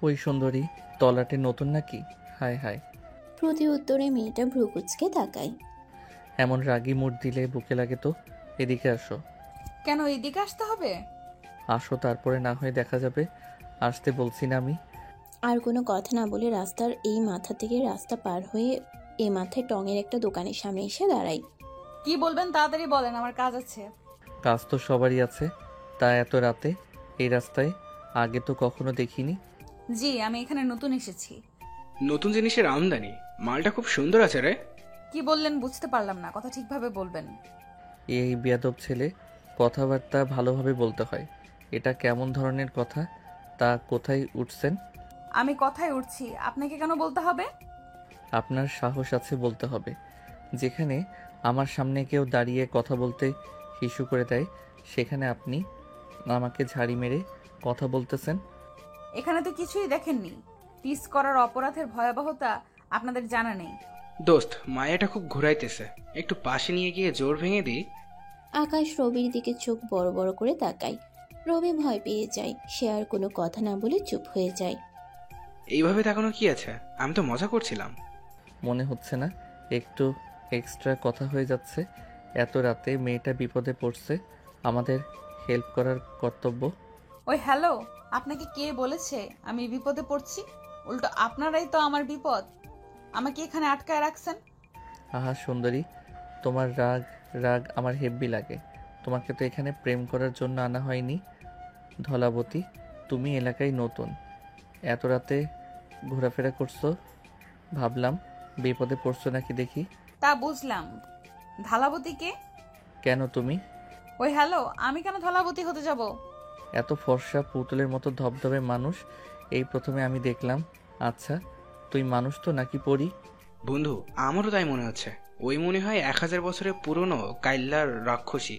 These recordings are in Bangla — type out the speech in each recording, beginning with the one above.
ওই সুন্দরী, তলাটে নতুন নাকি? হায় হায়। প্রতি উত্তরে মেয়েটা ভ্রুকুচকে তাকায়। এমন রাগী মুড দিলে বুকে লাগে তো। এদিকে আসো। কেন এইদিকে আসতে হবে? আসো, তারপরে না হয় দেখা যাবে। আসতে বলছি না আমি? আর কোনো কথা না বলে রাস্তার এই মাথা থেকে রাস্তা পার হয়ে এ মাথায় টঙের একটা দোকানের সামনে এসে দাঁড়ায়। কি বলবেন তাড়াতাড়ি বলেন, আমার কাজ আছে। কাজ তো সবারই আছে, তা এত রাতে এই রাস্তায় আগে তো কখনো দেখিনি। জি, আমি এখানে নতুন এসেছি। নতুন জিনিসের আমদানি। মালটা খুব সুন্দর আছে রে। কি বললেন বুঝতে পারলাম না, কথা ঠিকভাবে বলবেন। এই বেয়াদব ছেলে, কথাবার্তা ভালোভাবে বলতে হয়। এটা কেমন ধরনের কথা? তা কোথায় উঠছেন? আমি কথায় উঠছি, আপনাকে কেন বলতে হবে? আপনার সাহস আছে বলতে হবে। যেখানে আমার সামনে কেউ দাঁড়িয়ে কথা বলতে হিসু করে দেয়, সেখানে আপনি আমাকে ঝাড়ি মেরে কথা বলতেছেন। এখানে তো কিছুই দেখেননি। টিস করার অপরাধের ভয়াবহতা আপনাদের জানা নেই। দোস্ত, মায়াটা খুব ঘুরাইতেছে, একটু পাশে নিয়ে গিয়ে জোর ভেঙে দিই। আকাশ রবির দিকে চোখ বড় বড় করে তাকায়। রবি ভয় পেয়ে যায়, সে আর কোনো কথা না বলে চুপ হয়ে যায়। এইভাবে তাকানো কি আছে? আমি তো মজা করছিলাম। মনে হচ্ছে না একটু এক্সট্রা কথা হয়ে যাচ্ছে? এত রাতে মেয়েটা বিপদে পড়ছে, আমাদের হেল্প করার কর্তব্য। ওই হ্যালো, আপনাকে কে বলেছে আমি বিপদে পড়ছি? উল্টো আপনারাই তো আমার বিপদ। আমাকে এখানে আটকায় রাখছেন। আহা সুন্দরী, তোমার রাগ রাগ আমার হেব্বি লাগে। তোমাকে তো এখানে প্রেম করার জন্য আনা হয়নি। ধলাবতী, তুমি এলাকায় নতুন, এত রাতে ঘোরাফেরা করছো, ভাবলাম বিপদে পড়ছো নাকি দেখি। তা বুঝলাম। ধালাবতীকে? কেন তুমি? ওই হ্যালো, আমি কেন ধলাবতী হতে যাব? এত ফর্সা পুতুলের মতো ধবধবে মানুষ এই প্রথমে আমি দেখলাম। আচ্ছা, তুই মানুষ তো নাকি পরি? বন্ধু, আমারও তাই মনে হচ্ছে। ওই মনে হয় 1000 বছরের পুরনো কাইল্লার রাক্ষসী।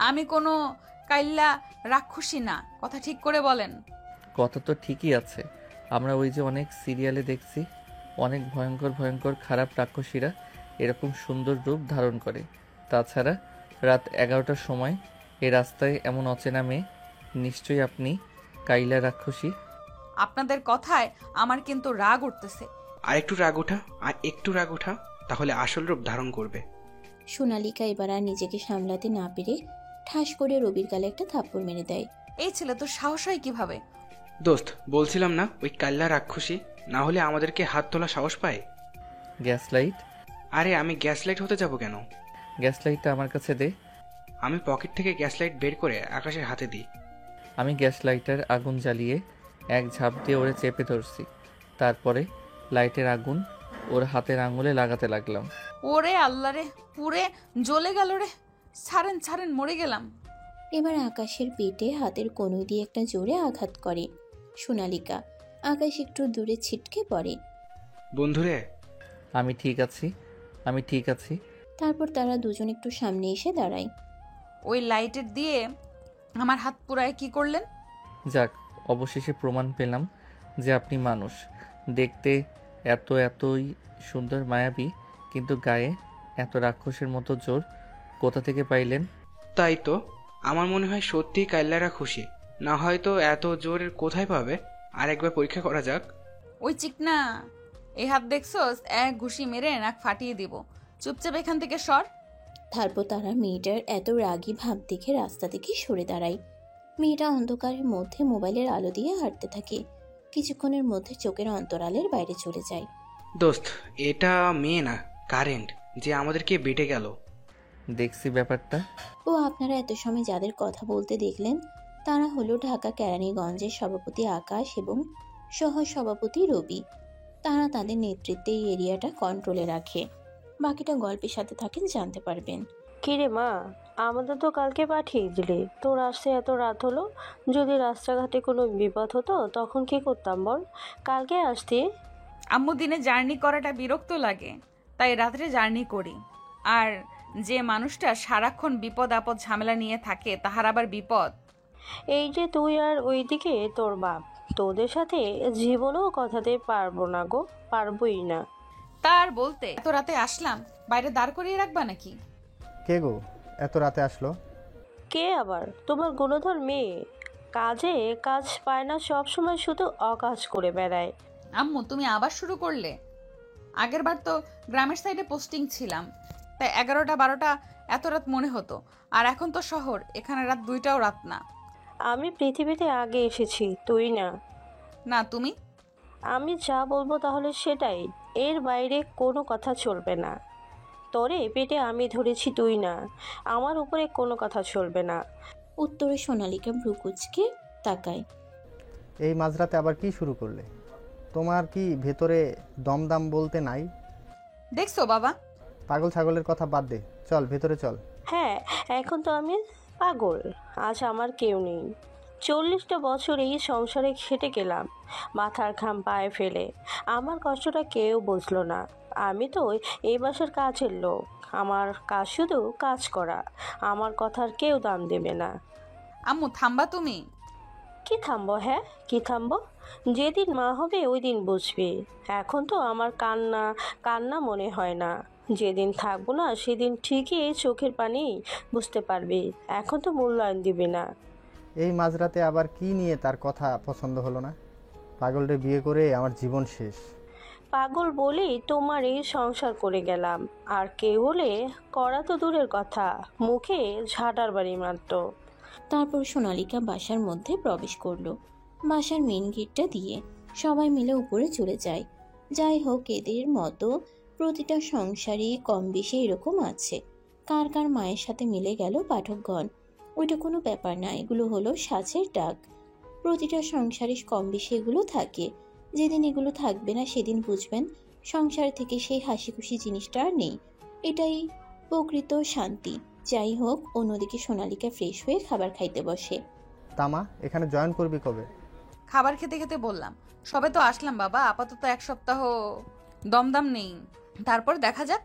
আমি কোনো কাইল্লা রাক্ষসী না, কথা ঠিক করে বলেন। কথা তো ঠিকই আছে। আমরা ওই যে অনেক সিরিয়ালে দেখছি, অনেক ভয়ঙ্কর ভয়ঙ্কর খারাপ রাক্ষসীরা এরকম সুন্দর রূপ ধারণ করে। তাছাড়া রাত 11টার সময় এ রাস্তায় এমন অচেনা মেয়ে, নিশ্চয়ই আপনি কাইলা রাক্ষসী। আপনাদের কথায় আমার কিন্তু রাগ উঠতেছে। আর একটু রাগ ওঠা, আর একটু রাগ ওঠা, তাহলে আসল রূপ ধারণ করবে। সোনালিকা এবার আর নিজেকে সামলাতে না পেরে ঠাস করে রবির গালে একটা থাপ্পড় মেরে দেয়। এই ছেলে তো সাহস হয় কিভাবে? দোস্ত, বলছিলাম না ওই কাল্লা রাক্ষসী, না হলে আমাদেরকে হাত তোলা সাহস পায়। Gas light? আরে আমি গ্যাস লাইট হতে যাব কেন? গ্যাস লাইটটা আমার কাছে দে। আমি পকেট থেকে গ্যাস লাইট বের করে আকাশের হাতে দিই। আমি গ্যাস লাইটার আগুন জ্বালিয়ে এক ঝাঁপ দিয়ে ওরে চেপে ধরছি। তারপরে লাইটের আগুন ওর হাতের আঙুলে লাগাতে লাগলাম। ওরে আল্লাহ রে, পুরে জ্বলে গেল রে। ছাড়েন ছাড়েন, মরে গেলাম। এবার আকাশের পেটে হাতের কনুই দিয়ে একটা জোরে আঘাত করে সোনালিকা। আকাশ একটু দূরে ছিটকে পড়ে। বন্ধুরে, আমি ঠিক আছি, আমি ঠিক আছি। তারপর তারা দুজন একটু সামনে এসে দাঁড়ায়। ওই লাইটের দিয়ে আমার হাত পুরায় কি করলেন? যাক, অবশেষে প্রমাণ পেলাম যে আপনি মানুষ। দেখতে এতই সুন্দর মায়াবী, কিন্তু গায়ে এত রাক্ষসের মতো জোর কোথা থেকে পাইলেন? তাই তো আমার মনে হয় সত্যি কাল্লারা খুশি, না হয়তো এত জোরের কোথায় পাবে। আর একবার পরীক্ষা করা যাক। ওই চিকনা, এই হাত দেখছস? এক ঘুষি মেরে নাক ফাটিয়ে দিব। চুপচাপ এখান থেকে সর। তারপর তারা মেয়েটার এত রাগী ভাব দেখে রাস্তা থেকে সরে দাঁড়ায়। মেয়েটা অন্ধকারের মধ্যে মোবাইলের আলো দিয়ে হাঁটতে থাকে। কিছুক্ষণের মধ্যে চোখের অন্তরালের বাইরে চলে যায়। দোস্ত, এটা মেয়ে না, কারেন্ট, যে আমাদেরকে বেটে গেল। দেখছি ব্যাপারটা। ও আপনারা এত সময় যাদের কথা বলতে দেখলেন তারা হলো ঢাকা কেরানীগঞ্জের সভাপতি আকাশ এবং সহ সভাপতি রবি। তারা তাদের নেতৃত্বে এই এরিয়াটা কন্ট্রোলে রাখে। বাকিটা গল্পের সাথে থাকেন, জানতে পারবেন। কিরে মা, আমাদের তো কালকে পাঠিয়ে দিলি, তোর আসতে এত রাত হলো। যদি রাস্তাঘাটে কোনো বিপদ হতো তখন কি করতাম বল? কালকে আসতি। আম্মু, দিনে জার্নি করাটা বিরক্ত লাগে, তাই রাত্রে জার্নি করি। আর যে মানুষটা সারাক্ষণ বিপদ আপদ ঝামেলা নিয়ে থাকে তাহার আবার বিপদ। এই যে তুই আর ওইদিকে তোর বাপ, তোদের সাথে জীবনেও কথাতে পারবো না গো, পারবোই না। তার বলতে, এত রাতে আসলাম, বাইরে দাঁড় করিয়ে রাখবা নাকি? কে গো এত রাতে আসলো? কে আবার? তোমার গুণধর মেয়ে। কাজে কাজ পায় না, সব সময় শুধু অকাজ করে বেড়ায়। আম্মু তুমি আবার শুরু করলে? আগের বার তো গ্রামের সাইডে পোস্টিং ছিলাম, তাই 11টা 12টা এত রাত মনে হতো। আর এখন তো শহর, এখানে রাত 2টাও রাত না। আমি পৃথিবীতে আগে এসেছি, তুই না। না তুমি। আমি যা বলবো তাহলে সেটাই, এর বাইরে কোনো কথা চলবে না। তোরে পেটে আমি ধরেছি, তুই না। আমার উপরে কোনো কথা চলবে না। উত্তরে সোনালিকা ভ্রুকুচকে তাকায়। এই মাঝরাতে আবার কি শুরু করলে? তোমার কি ভেতরে দমদাম বলতে নাই? দেখছো বাবা? পাগল ছাগলের কথা বাদ দে, চল ভেতরে চল। হ্যাঁ, এখন তো আমি পাগল। আজ আমার কেউ নেই। 40টা বছর এই সংসারে খেটে গেলাম, মাথার ঘাম পায়ে ফেলে। আমার কষ্টটা কেউ বুঝলো না। আমি তো এই বাসার কাজের লোক, আমার কাজ শুধু কাজ করা। আমার কথার কেউ দাম দেবে না। আম্মু থামবা তুমি? কি থামবো? হ্যাঁ, কি থামবো? যেদিন মা হবে ওই দিন বুঝবি। এখন তো আমার কান্না কান্না মনে হয় না। যেদিন থাকবো না সেদিন ঠিকই চোখের পানি বুঝতে পারবি। এখন তো মূল্যায়ন দিবি না। এই মাঝরাতে আবার কি নিয়ে তার কথা পছন্দ হলো না? পাগলরে বিয়ে করে আমার জীবন শেষ। পাগল বলেই তোমার এই সংসার করে গেলাম। আর কেউ হলে করা তো দূরের কথা, মুখে ঝাঁটার বাড়ি মারতো। তারপর সোনালিকা বাসার মধ্যে প্রবেশ করলো, বাসার মেন গেটটা দিয়ে। সবাই মিলে উপরে চলে যায়। যাই হোক, এদের মতো প্রতিটা সংসারই কম বেশি এরকম আছে। কার কার মায়ের সাথে মিলে গেল পাঠকগণ, ওইটা কোনো ব্যাপার না, এগুলো হলো সাজের ডাক। প্রতিটা সংসারে কম বেশি এগুলো থাকে। যেদিন এগুলো থাকবে না সেদিন বুঝবেন সংসার থেকে সেই হাসি খুশি জিনিসটা আর নেই। এটাই প্রকৃত শান্তি। যাই হোক, অন্যদিকে সোনালিকা ফ্রেশ হয়ে খাবার খাইতে বসে। তামা, এখানে জয়েন করবি কবে? খাবার খেতে খেতে বললাম, সবে তো আসলাম বাবা, আপাতত 1 সপ্তাহ দমদম নেই, তারপর দেখা যাক।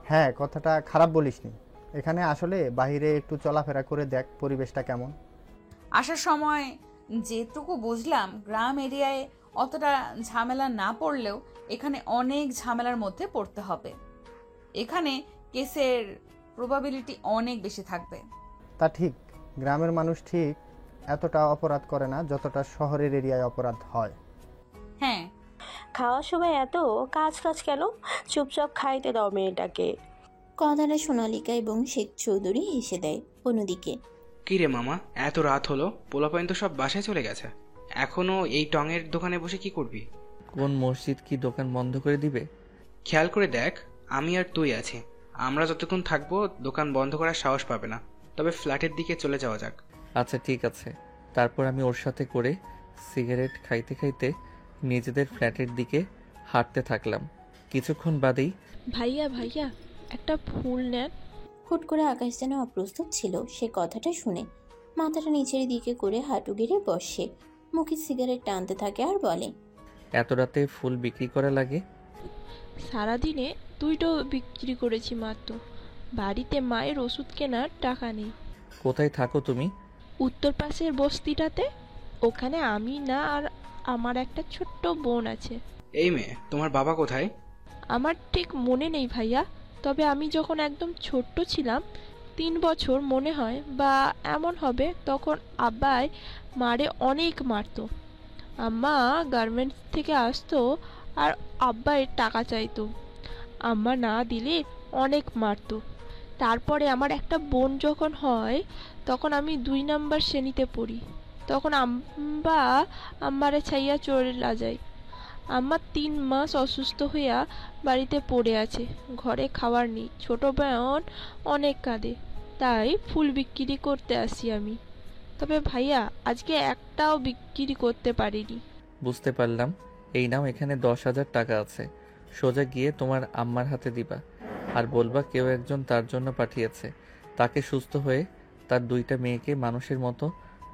হ্যাঁ, কথাটা খারাপ বলিসনি। এখানে আসলে বাইরে একটু চলাফেরা করে দেখ পরিবেশটা কেমন। আসার সময় যেটুকু বুঝলাম, গ্রাম এরিয়ায় অতটা ঝামেলা না পড়লেও এখানে অনেক ঝামেলার মধ্যে পড়তে হবে। এখানে কেসের প্রবাবিলিটি অনেক বেশি থাকবে। তা ঠিক, গ্রামের মানুষ ঠিক এতটা অপরাধ করে না যতটা শহরের এরিয়ায় অপরাধ হয়। হ্যাঁ। খাওয়ার সময় এত কাজ কাজ কেন? চুপচাপ খাইতে দাও মেয়েটাকে। কথাটা সোনালিকা এবং শেখ চৌধুরী হেসে দেয়। অন্যদিকে কি রে মামা, এত রাত হলো, পোলাপাইন তো সব বাসায় চলে গেছে। এখনো এই টঙের দোকানে বসে কি করবি? কোন মসজিদ কি দোকান বন্ধ করে দিবে? খেয়াল করে দেখ, আমি আর তুই আছি। আমরা যতক্ষণ থাকবো দোকান বন্ধ করার সাহস পাবে না। তবে ফ্ল্যাটের দিকে চলে যাওয়া যাক। আচ্ছা ঠিক আছে। তারপর আমি ওর সাথে করে সিগারেট খাইতে খাইতে নিজেদের ফ্ল্যাটের দিকে হাঁটতে থাকলাম। কিছুক্ষণ বাদেই ভাইয়া ভাইয়া একটা ফুল নেন। হুট করে আকাশ যেন অপ্রস্তুত ছিল। সে কথাটা শুনে মাথাটা নিচের দিকে করে হাঁটু গেড়ে বসে, মুখে সিগারেট টানতে থাকে আর বলে, এত রাতে ফুল বিক্রি করা লাগে? সারাদিনে 2টো বিক্রি করেছি মাত্র। বাড়িতে মায়ের ওষুধ কেনার টাকা নেই। কোথায় থাকো তুমি? উত্তর পাশের বস্তিটাতে। ওখানে আমি না আর আমার একটা ছোট্ট বোন আছে। এই মেয়ে, তোমার বাবা কোথায়? আমার ঠিক মনে নেই ভাইয়া, তবে আমি যখন একদম ছোট্ট ছিলাম, 3 বছর মনে হয় বা এমন হবে, তখন আব্বাই মারে অনেক মারতো। আম্মা গার্মেন্টস থেকে আসতো আর আব্বাই টাকা চাইতো। আম্মা না দিলে অনেক মারতো। তারপরে আমার একটা বোন যখন হয়, তখন আমি 2 নাম্বার শ্রেণীতে পড়ি। তখন আম্মা আম্মারে ছাইয়া চলে যায়। আম্মা 3 মাস অসুস্থ হইয়া বাড়িতে পড়ে আছে, ঘরে খাবার নেই। ছোট বোন অনেক কাঁদে, তাই ফুল বিক্রি করতে আসি আমি। তবে ভাইয়া আজকে একটাও বিক্রি করতে পারিনি। বুঝতে পারলাম। এই নাও, এখানে 10,000 টাকা আছে। সোজা গিয়ে তোমার আম্মার হাতে দিবা আর বলবা কেউ একজন তার জন্য পাঠিয়েছে। তাকে সুস্থ হয়ে তার 2টা মেয়েকে মানুষের মতো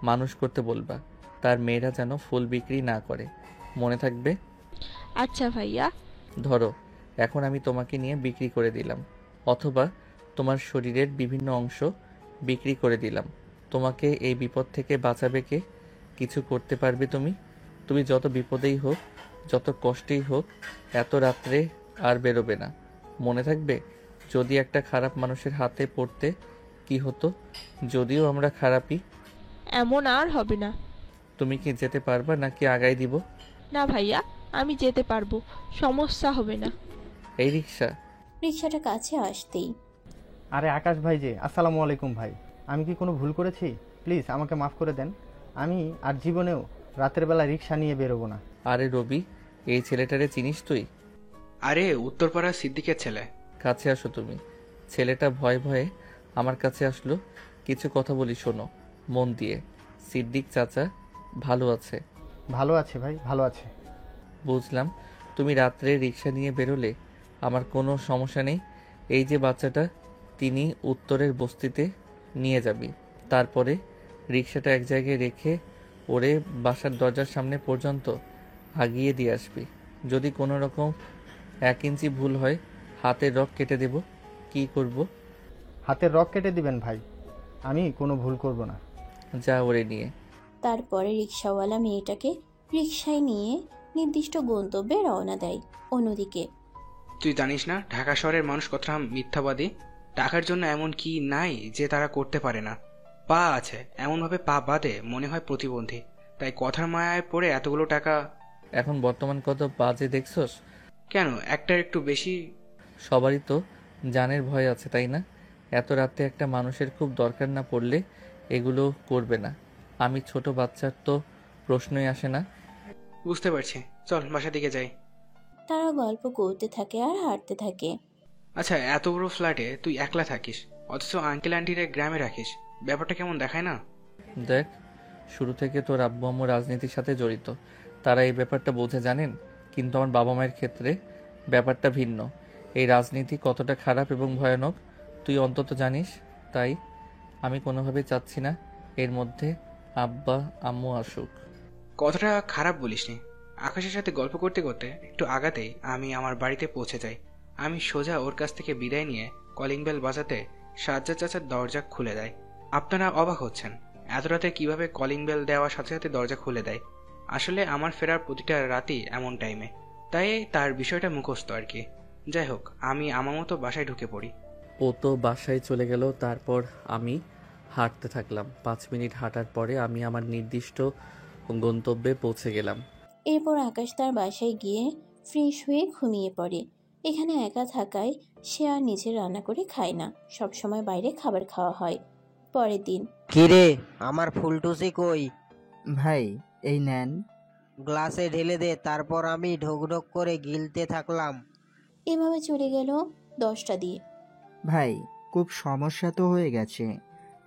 মানুষ করতে বলবা। তার মেয়েরা যেন ফুল বিক্রি না করে, মনে থাকবে? আচ্ছা ভাইয়া। ধরো, এখন আমি তোমাকে নিয়ে বিক্রি করে দিলাম, অথবা তোমার শরীরের বিভিন্ন অংশ বিক্রি করে দিলাম। তোমাকে এই বিপদ থেকে বাঁচাবে কে? কিছু করতে পারবে তুমি? তুমি যত বিপদেই হোক, যত কষ্টেই হোক, এত রাত্রে আর বেরোবে না, মনে থাকবে? যদি একটা খারাপ মানুষের হাতে পড়তে কি হতো? যদিও আমরা খারাপই। এমন আর হবে না। তুমি কি যেতে পারবা নাকি আগাই দিব? না ভাইয়া, আমি যেতে পারবো, সমস্যা হবে না। এই রিক্সা। রিক্সাটা কাছে আসতেই আরে আকাশ ভাই যে, আসসালামু আলাইকুম ভাই। আমি কি কোনো ভুল করেছি? প্লিজ আমাকে মাফ করে দেন। আমি আর জীবনেও রাতের বেলা রিক্সা নিয়ে বেরোবো না। আরে রবি, এই ছেলেটারে চিনিস তুই? আরে উত্তরপাড়ার সিদ্দিকের ছেলে। কাছে আসো তুমি। ছেলেটা ভয়ে ভয়ে আমার কাছে আসলো। কিছু কথা বলি, শোনো মন দিয়ে। সিদ্দিক চাচা ভালো আছে? ভালো আছে ভাই, ভালো আছে। বুঝলাম, তুমি রাত্রে রিক্সা নিয়ে বেরোলে আমার কোনো সমস্যা নেই। এই যে বাচ্চাটা, তিনি উত্তরের বস্তিতে নিয়ে যাবি। তারপরে রিক্সাটা এক জায়গায় রেখে ওরে বাসার দরজার সামনে পর্যন্ত আগিয়ে দিয়ে আসবি। যদি কোনো রকম 1 ইঞ্চি ভুল হয়, হাতের রগ কেটে দেব। কি করব? হাতের রগ কেটে দিবেন ভাই, আমি কোনো ভুল করব না। যা ওরে নিয়ে। তারপরে রিক্সাওয়ালা মেয়েটাকে রিক্সায় নিয়ে নির্দিষ্ট গন্তব্যে রওনা দেয়। অন্যদিকে তুই জানিস না ঢাকা শহরের মানুষ কতটা মিথ্যাবাদী? টাকার জন্য এমন কি নাই যে তারা করতে পারে না। পা আছে, এমনভাবে পা বাঁধে মনে হয় প্রতিবন্ধী, তাই কথার মায়ায় পড়ে এতগুলো টাকা। এখন বর্তমান কত বাজে দেখছস? কেন, একটার একটু বেশি। সবারই তো জানের ভয় আছে, তাই না? এত রাতে একটা মানুষের খুব দরকার না পড়লে এগুলো করবে না। আমি ছোট বাচ্চার তো প্রশ্নই আসে না। বুঝতে পারছি, চল বাসা দিকে যাই। তারা গল্প করতে থাকে আর হাঁটতে থাকে। আচ্ছা, এত বড় ফ্ল্যাটে তুই একলা থাকিস, অথচ আঙ্কেল আন্টিরা গ্রামে রাখিস, ব্যাপারটা কেমন দেখায় না? দেখ, শুরু থেকে তোর আব্বু আম্মু রাজনীতির সাথে জড়িত, তারা এই ব্যাপারটা বোঝে জানেন। কিন্তু আমার বাবা মায়ের ক্ষেত্রে ব্যাপারটা ভিন্ন। এই রাজনীতি কতটা খারাপ এবং ভয়ানক তুই অন্তত জানিস। তাই আমি কোনোভাবেই চাচ্ছি না এর মধ্যে আব্বা আম্মু আসুক। কথাটা খারাপ বলিসনি। আকাশের সাথে গল্প করতে করতে একটু আগাতেই আমি আমার বাড়িতে পৌঁছে যাই। আমি সোজা ওর কাছ থেকে বিদায় নিয়ে কলিং বেল বাজাতে সাজ্জাদ চাচার দরজা খুলে দেয়। আপনারা অবাক হচ্ছেন এত রাতে কিভাবে কলিং বেল দেওয়ার সাথে সাথে দরজা খুলে দেয়। আসলে আমার ফেরার প্রতিটা রাতই এমন টাইমে, তাই তার বিষয়টা মুখস্থ আর কি। যাই হোক, আমি আমার মতো বাসায় ঢুকে পড়ি। ও তো বাসায় চলে গেল, তারপর আমি হাঁটতে থাকলাম। 5 মিনিট হাঁটার পরে আমি আমার নির্দিষ্ট গন্তব্যে পৌঁছে গেলাম। এরপর আকাশ তার বাসায় গিয়ে ফ্রেশ হয়ে ঘুমিয়ে পড়ে। এখানে একা থাকায় সে আর নিজে রান্না করে খায় না, সবসময় বাইরে খাবার খাওয়া হয়। পরের দিন কিরে, আমার ফুলটুসি কই? ভাই এই নেন। গ্লাসে ঢেলে দে, তারপর আমি ঢোক ঢোক করে গিলতে থাকলাম। এভাবে চলে গেল 10টা দিয়ে। ভাই খুব সমস্যা তো হয়ে গেছে।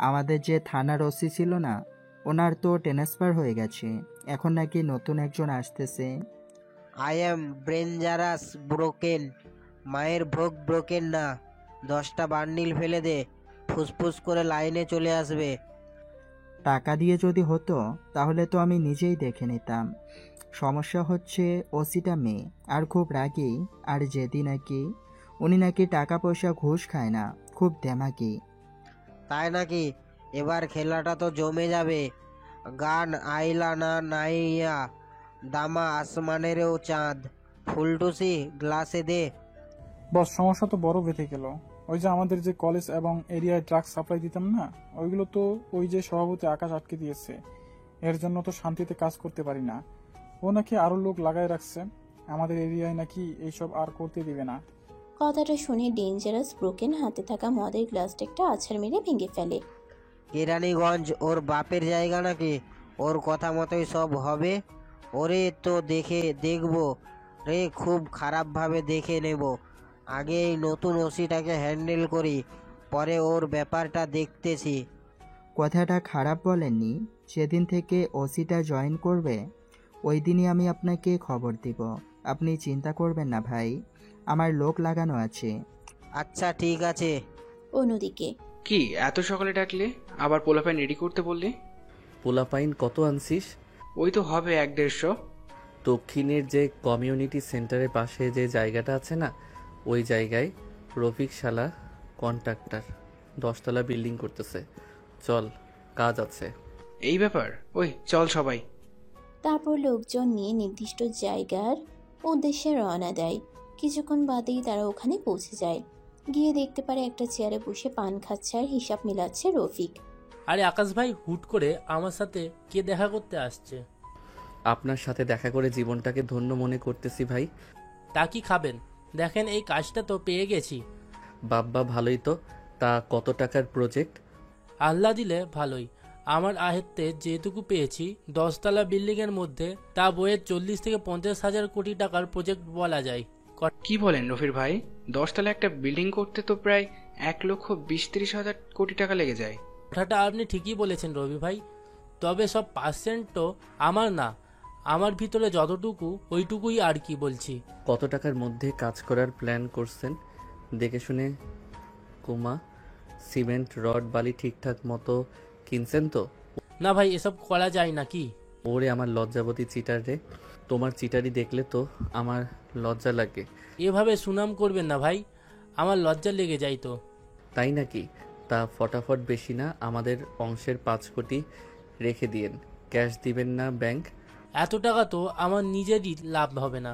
আমাদের যে থানার ওসি ছিল না, ওনার তো ট্রান্সফার হয়ে গেছে। এখন নাকি নতুন একজন আসতেছে। আই এম ডেঞ্জারাস ব্রোকেন, মায়ের ভোগ ব্রোকেন না। 10টা বান্ডিল ফেলে দে, ফুসফুস করে লাইনে চলে আসবে। টাকা দিয়ে যদি হতো তাহলে তো আমি নিজেই দেখে নিতাম। সমস্যা হচ্ছে ওসিটা মেয়ে আর খুব রাগী, আর যেদি নাকি উনি নাকি টাকা পয়সা ঘুষ খায় না, খুব দেমাকি। তাই নাকি? এবার খেলাটা তো জমে যাবে। গান আইলা না নাইয়া, দামা আসমানেরও চাঁদ। ফুলটুসি গ্লাসে দে। বস, সমস্যা তো বড় বেঁধে গেল। ওই যে আমাদের যে কলেজ এবং এরিয়ায় ড্রাগস সাপ্লাই দিতাম না, ওইগুলো তো ওই যে সভাপতি আকাশ আটকে দিয়েছে। এর জন্য তো শান্তিতে কাজ করতে পারি না। ও নাকি আরো লোক লাগাই রাখছে, আমাদের এরিয়ায় নাকি এইসব আর করতে দিবে না। কথাটা শুনে ডেঞ্জারাস ব্রোকেন হাতে থাকা মদের গ্লাসটা একটা আছাড় মেরে ভেঙে ফেলে। কেরানীগঞ্জ ওর বাপের জায়গা নাকি? ওর কথা মতোই সব হবে। ওরে তো দেখবো রে, খুব খারাপভাবে দেখে নেব। আগে এই নতুন ওসিটাকে হ্যান্ডেল করি, পরে ওর ব্যাপারটা দেখতেছি। কথাটা খারাপ বলেননি। সেদিন থেকে ওসিটা জয়েন করবে, ওই দিনই আমি আপনাকে খবর দিব। আপনি চিন্তা করবেন না ভাই, আমার লোক লাগানো আছে। আচ্ছা ঠিক আছে। অন্যদিকে কি এত সকালে ডাকলে? আবার পোলাপাইন রেডি করতে বললি? পোলাপাইন কত আনছিস? ওই তো হবে 1-150। দক্ষিণের যে কমিউনিটি সেন্টারের পাশে যে জায়গাটা আছে না, ওই জায়গায় রফিক শালা কন্ট্রাক্টর 10 তলা বিল্ডিং করতেছে। চল, কাজ আছে। এই ব্যাপার, ওই চল সবাই। তারপর লোকজন নিয়ে নির্দিষ্ট জায়গার উদ্দেশ্যে রওনা দেয়। কিছুক্ষণ বাদেই তারা ওখানে পৌঁছে যায়। গিয়ে দেখতে পারে একটা চেয়ারে বসে পান খাচ্ছে আর হিসাব মিলাচ্ছে রফিক। আরে আকাশ ভাই, হুট করে আমার সাথে কে দেখা করতে আসছে? আপনার সাথে দেখা করে জীবনটাকে ধন্য মনে করতেছি ভাই। তা কি খাবেন? দেখেন এই কাজটা তো পেয়ে গেছি। বাব্বা ভালোই তো। তা কত টাকার প্রজেক্ট? আল্লাহ দিলে ভালোই। আমার আয়ত্তে যেটুকু পেয়েছি 10 তলা বিল্ডিংয়ের মধ্যে, তা বইয়ের 40 থেকে 50 হাজার কোটি টাকার প্রজেক্ট বলা যায়। কি বলেন রফির ভাই? 10 তলা একটা বিল্ডিং করতে তো প্রায় 1,20,30,000 কোটি টাকা লেগে যায়। কথাটা আপনি ঠিকই বলেছেন রবি ভাই, তবে সব পার্সেন্ট তো আমার না। আমার ভিতরে যতটুকু ওইটুকুই আর কি বলছি। কত টাকার মধ্যে কাজ করার প্ল্যান করছেন? দেখে শুনে কুমা, সিমেন্ট রড বালি ঠিকঠাক মতো কিনছেন তো? না ভাই, এসব করা যায় নাকি? ওরে আমার লজ্জাবতী চিটার রে, তোমার চিটারি দেখলে তো আমার লজ্জা লাগে। এভাবে সুনাম করবেন না ভাই, আমার লজ্জা লেগে যায় তো। তাই নাকি? তা ফটাফট বেশি না, আমাদের অংশের 5 কোটি রেখে দিয়েন। ক্যাশ দিবেন না ব্যাংক? এত টাকা তো আমার নিজেরই লাভ হবে না।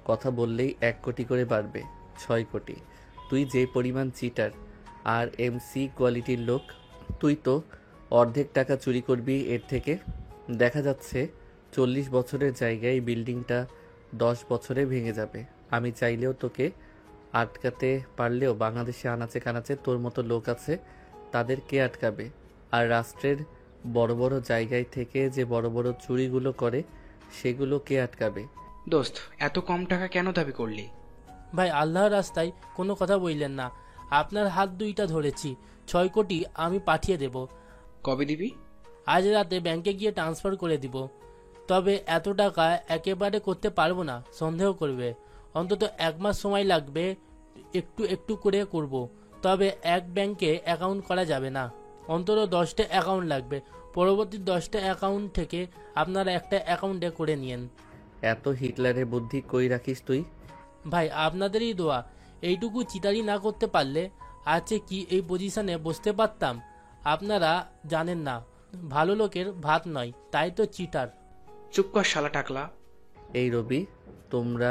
কথা বললেই 1 কোটি করে বাড়বে, 6 কোটি। তুই যে পরিমাণ চিটার আর এমসি কোয়ালিটির লোক, তুই তো অর্ধেক টাকা চুরি করবি এর থেকে। দেখা যাচ্ছে 40 বছরের জায়গায় বিল্ডিংটা 10 বছরে ভেঙে যাবে। আমি চাইলেও তোকে আটকাতে পারলেও বাংলাদেশে আনাচে কানাচে তোর মতো লোক আছে, তাদের কে আটকাবে? আর রাষ্ট্রের বড় বড় জায়গায় থেকে যে বড় বড় চুরিগুলো করে সেগুলো কে আটকাবে? দোস্ত, এত কম টাকা কেন দাবি করলি? ভাই আল্লাহর রাস্তায় কোনো কথা বললেন না, আপনার হাত দুইটা ধরেছি। 6 কোটি আমি পাঠিয়ে দেব। কবে দিবি? আজ রাতে ব্যাংকে গিয়ে ট্রান্সফার করে দিব। তবে এত টাকা একেবারে করতে পারবো না, সন্দেহ করবে। অন্তত 1 মাস সময় লাগবে, একটু একটু করে করব। তবে এক ব্যাংকে অ্যাকাউন্ট করা যাবে না, অন্তত 10টা অ্যাকাউন্ট লাগবে। পরবর্তী 10টা অ্যাকাউন্ট থেকে আপনারা একটা অ্যাকাউন্টে করে নিয়েন। এত হিটলারের বুদ্ধি কই রাখিস তুই? ভাই আপনাদেরই দোয়া। এইটুকু চিটারি না করতে পারলে আছে কি এই পজিশনে বসতে পারতাম? আপনারা জানেন না, ভালো লোকের ভাত নয়, তাই তো চিটার। চুপ কর শালা টাকলা। এই রবি, তোমরা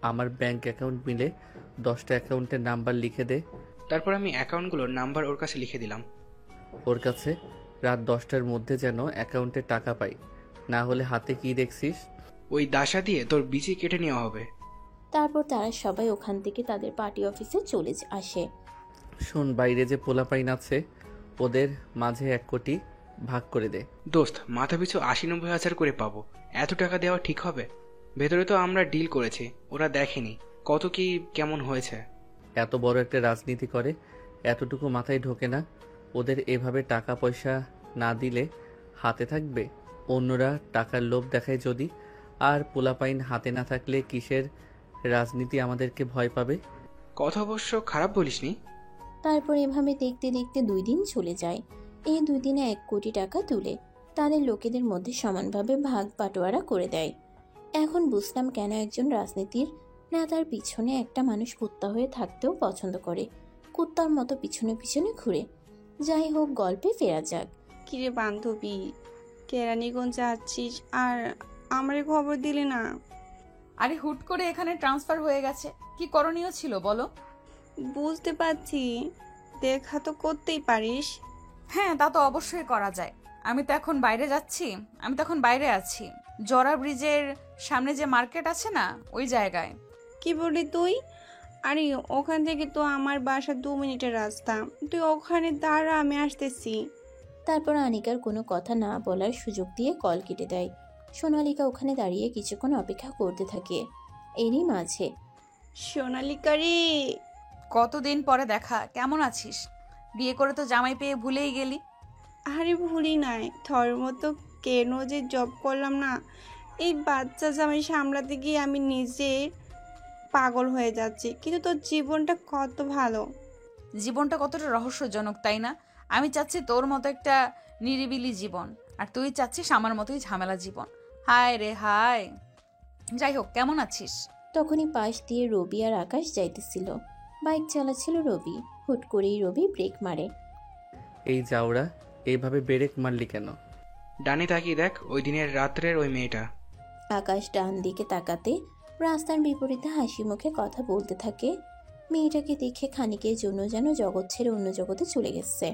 আমার ব্যাংক অ্যাকাউন্ট মিলে 10টা অ্যাকাউন্টের নাম্বার লিখে দে। তারপর আমি অ্যাকাউন্টগুলোর নাম্বার ওর কাছে লিখে দিলাম। ওর কাছে রাত 10টার মধ্যে যেন অ্যাকাউন্টে টাকা পাই, না হলে হাতে কি দেখছিস? ওই দাসা দিয়ে তোর বিচি কেটে নেওয়া হবে। তারপর তারা সবাই ওখান থেকে তাদের পার্টি অফিসে চলে আসে। শোন, বাইরে যে পোলাপাইন আছে ওদের মাঝে 1 কোটি ভাগ করে দে। দোস্ত, মাথা পিছু 80-90 হাজার করে পাবো, এত টাকা দেওয়া ঠিক হবে? ভেতরে তো আমরা ডিল করেছি, ওরা দেখেনি কত কি কেমন হয়েছে। এত বড় একটা রাজনীতি করে, এতটুকু মাথায় ঢোকে না ওদের? এভাবে টাকা পয়সা না দিলে হাতে থাকবে? অন্যরা টাকার লোভ দেখায় যদি, আর পোলাপাইন হাতে না থাকলে কিসের রাজনীতি আমাদেরকে ভয় পাবে? কথা অবশ্য খারাপ বলিসনি। তারপর এভাবে দেখতে দেখতে 2 দিন চলে যায়। এই 2 দিনে 1 কোটি টাকা তুলে তাদের লোকেদের মধ্যে সমানভাবে ভাগ বাটোয়ারা করে দেয়। এখন বুঝলাম কেন একজন রাজনীতির নেতার পিছনে একটা মানুষ কুত্তা হয়ে থাকতেও পছন্দ করে, কুত্তার মতো পিছনে পিছনে ঘুরে। যাই হোক, গল্পে ফেরা যাক। কিরে বান্ধবী, কেরানীগঞ্জ যাচ্ছিস আর আমারে খবর দিলি না? আরে হুট করে এখানে ট্রান্সফার হয়ে গেছে, কি করণীয় ছিল বলো? বুঝতে পারছি, দেখা তো করতেই পারিস। হ্যাঁ, তা তো অবশ্যই করা যায়। আমি তো এখন বাইরে যাচ্ছি, আমি তো এখন বাইরে আছি, জরা ব্রিজের সামনে যে মার্কেট আছে না, ওই জায়গায়। কি বলি তুই? আরে ওখান থেকে তো আমার বাসা 2 মিনিটের রাস্তা, তুই ওখানে দাঁড়া, আমি আসতেছি। তারপর আনিকার কোনো কথা না বলার সুযোগ দিয়ে কল কেটে দেয়। সোনালিকা ওখানে দাঁড়িয়ে কিছুক্ষণ অপেক্ষা করতে থাকে। এরই মাঝে, সোনালিকা রে, কতদিন পরে দেখা, কেমন আছিস? বিয়ে করে তো জামাই পেয়ে ভুলেই গেলি। আরে ভুলি নাই, থর মতো কেন যে জব করলাম না, এই বাচ্চা জামাই সামলাতে গিয়ে আমি নিজে পাগল হয়ে যাচ্ছি। কিন্তু তোর জীবনটা কত ভালো। জীবনটা কতটা রহস্যজনক, তাই না? আমি চাচ্ছি তোর মতো একটা নিরিবিলি জীবন, আর তুই চাচ্ছিস আমার মতোই ঝামেলা জীবন। হায় রে হায়। যাই হোক, কেমন আছিস? তখনই পাশ দিয়ে রবি আর আকাশ যাইতেছিল। বাইক চালাচ্ছিল রবি। হুট করেই রবি ব্রেক মারে। এই যাওরা, এইভাবে ব্রেক মারলি কেন? ডানে তাকিয়ে দেখ, ওই দিনের রাত্রের ওই মেয়েটা। আকাশ ডান দিকে তাকাতে রাস্তার বিপরীতে হাসি মুখে কথা বলতে থাকে। মেয়েটাকে দেখে খানিকের জন্য যেন জগৎ ছেড়ে অন্য জগতে চলে গেছে।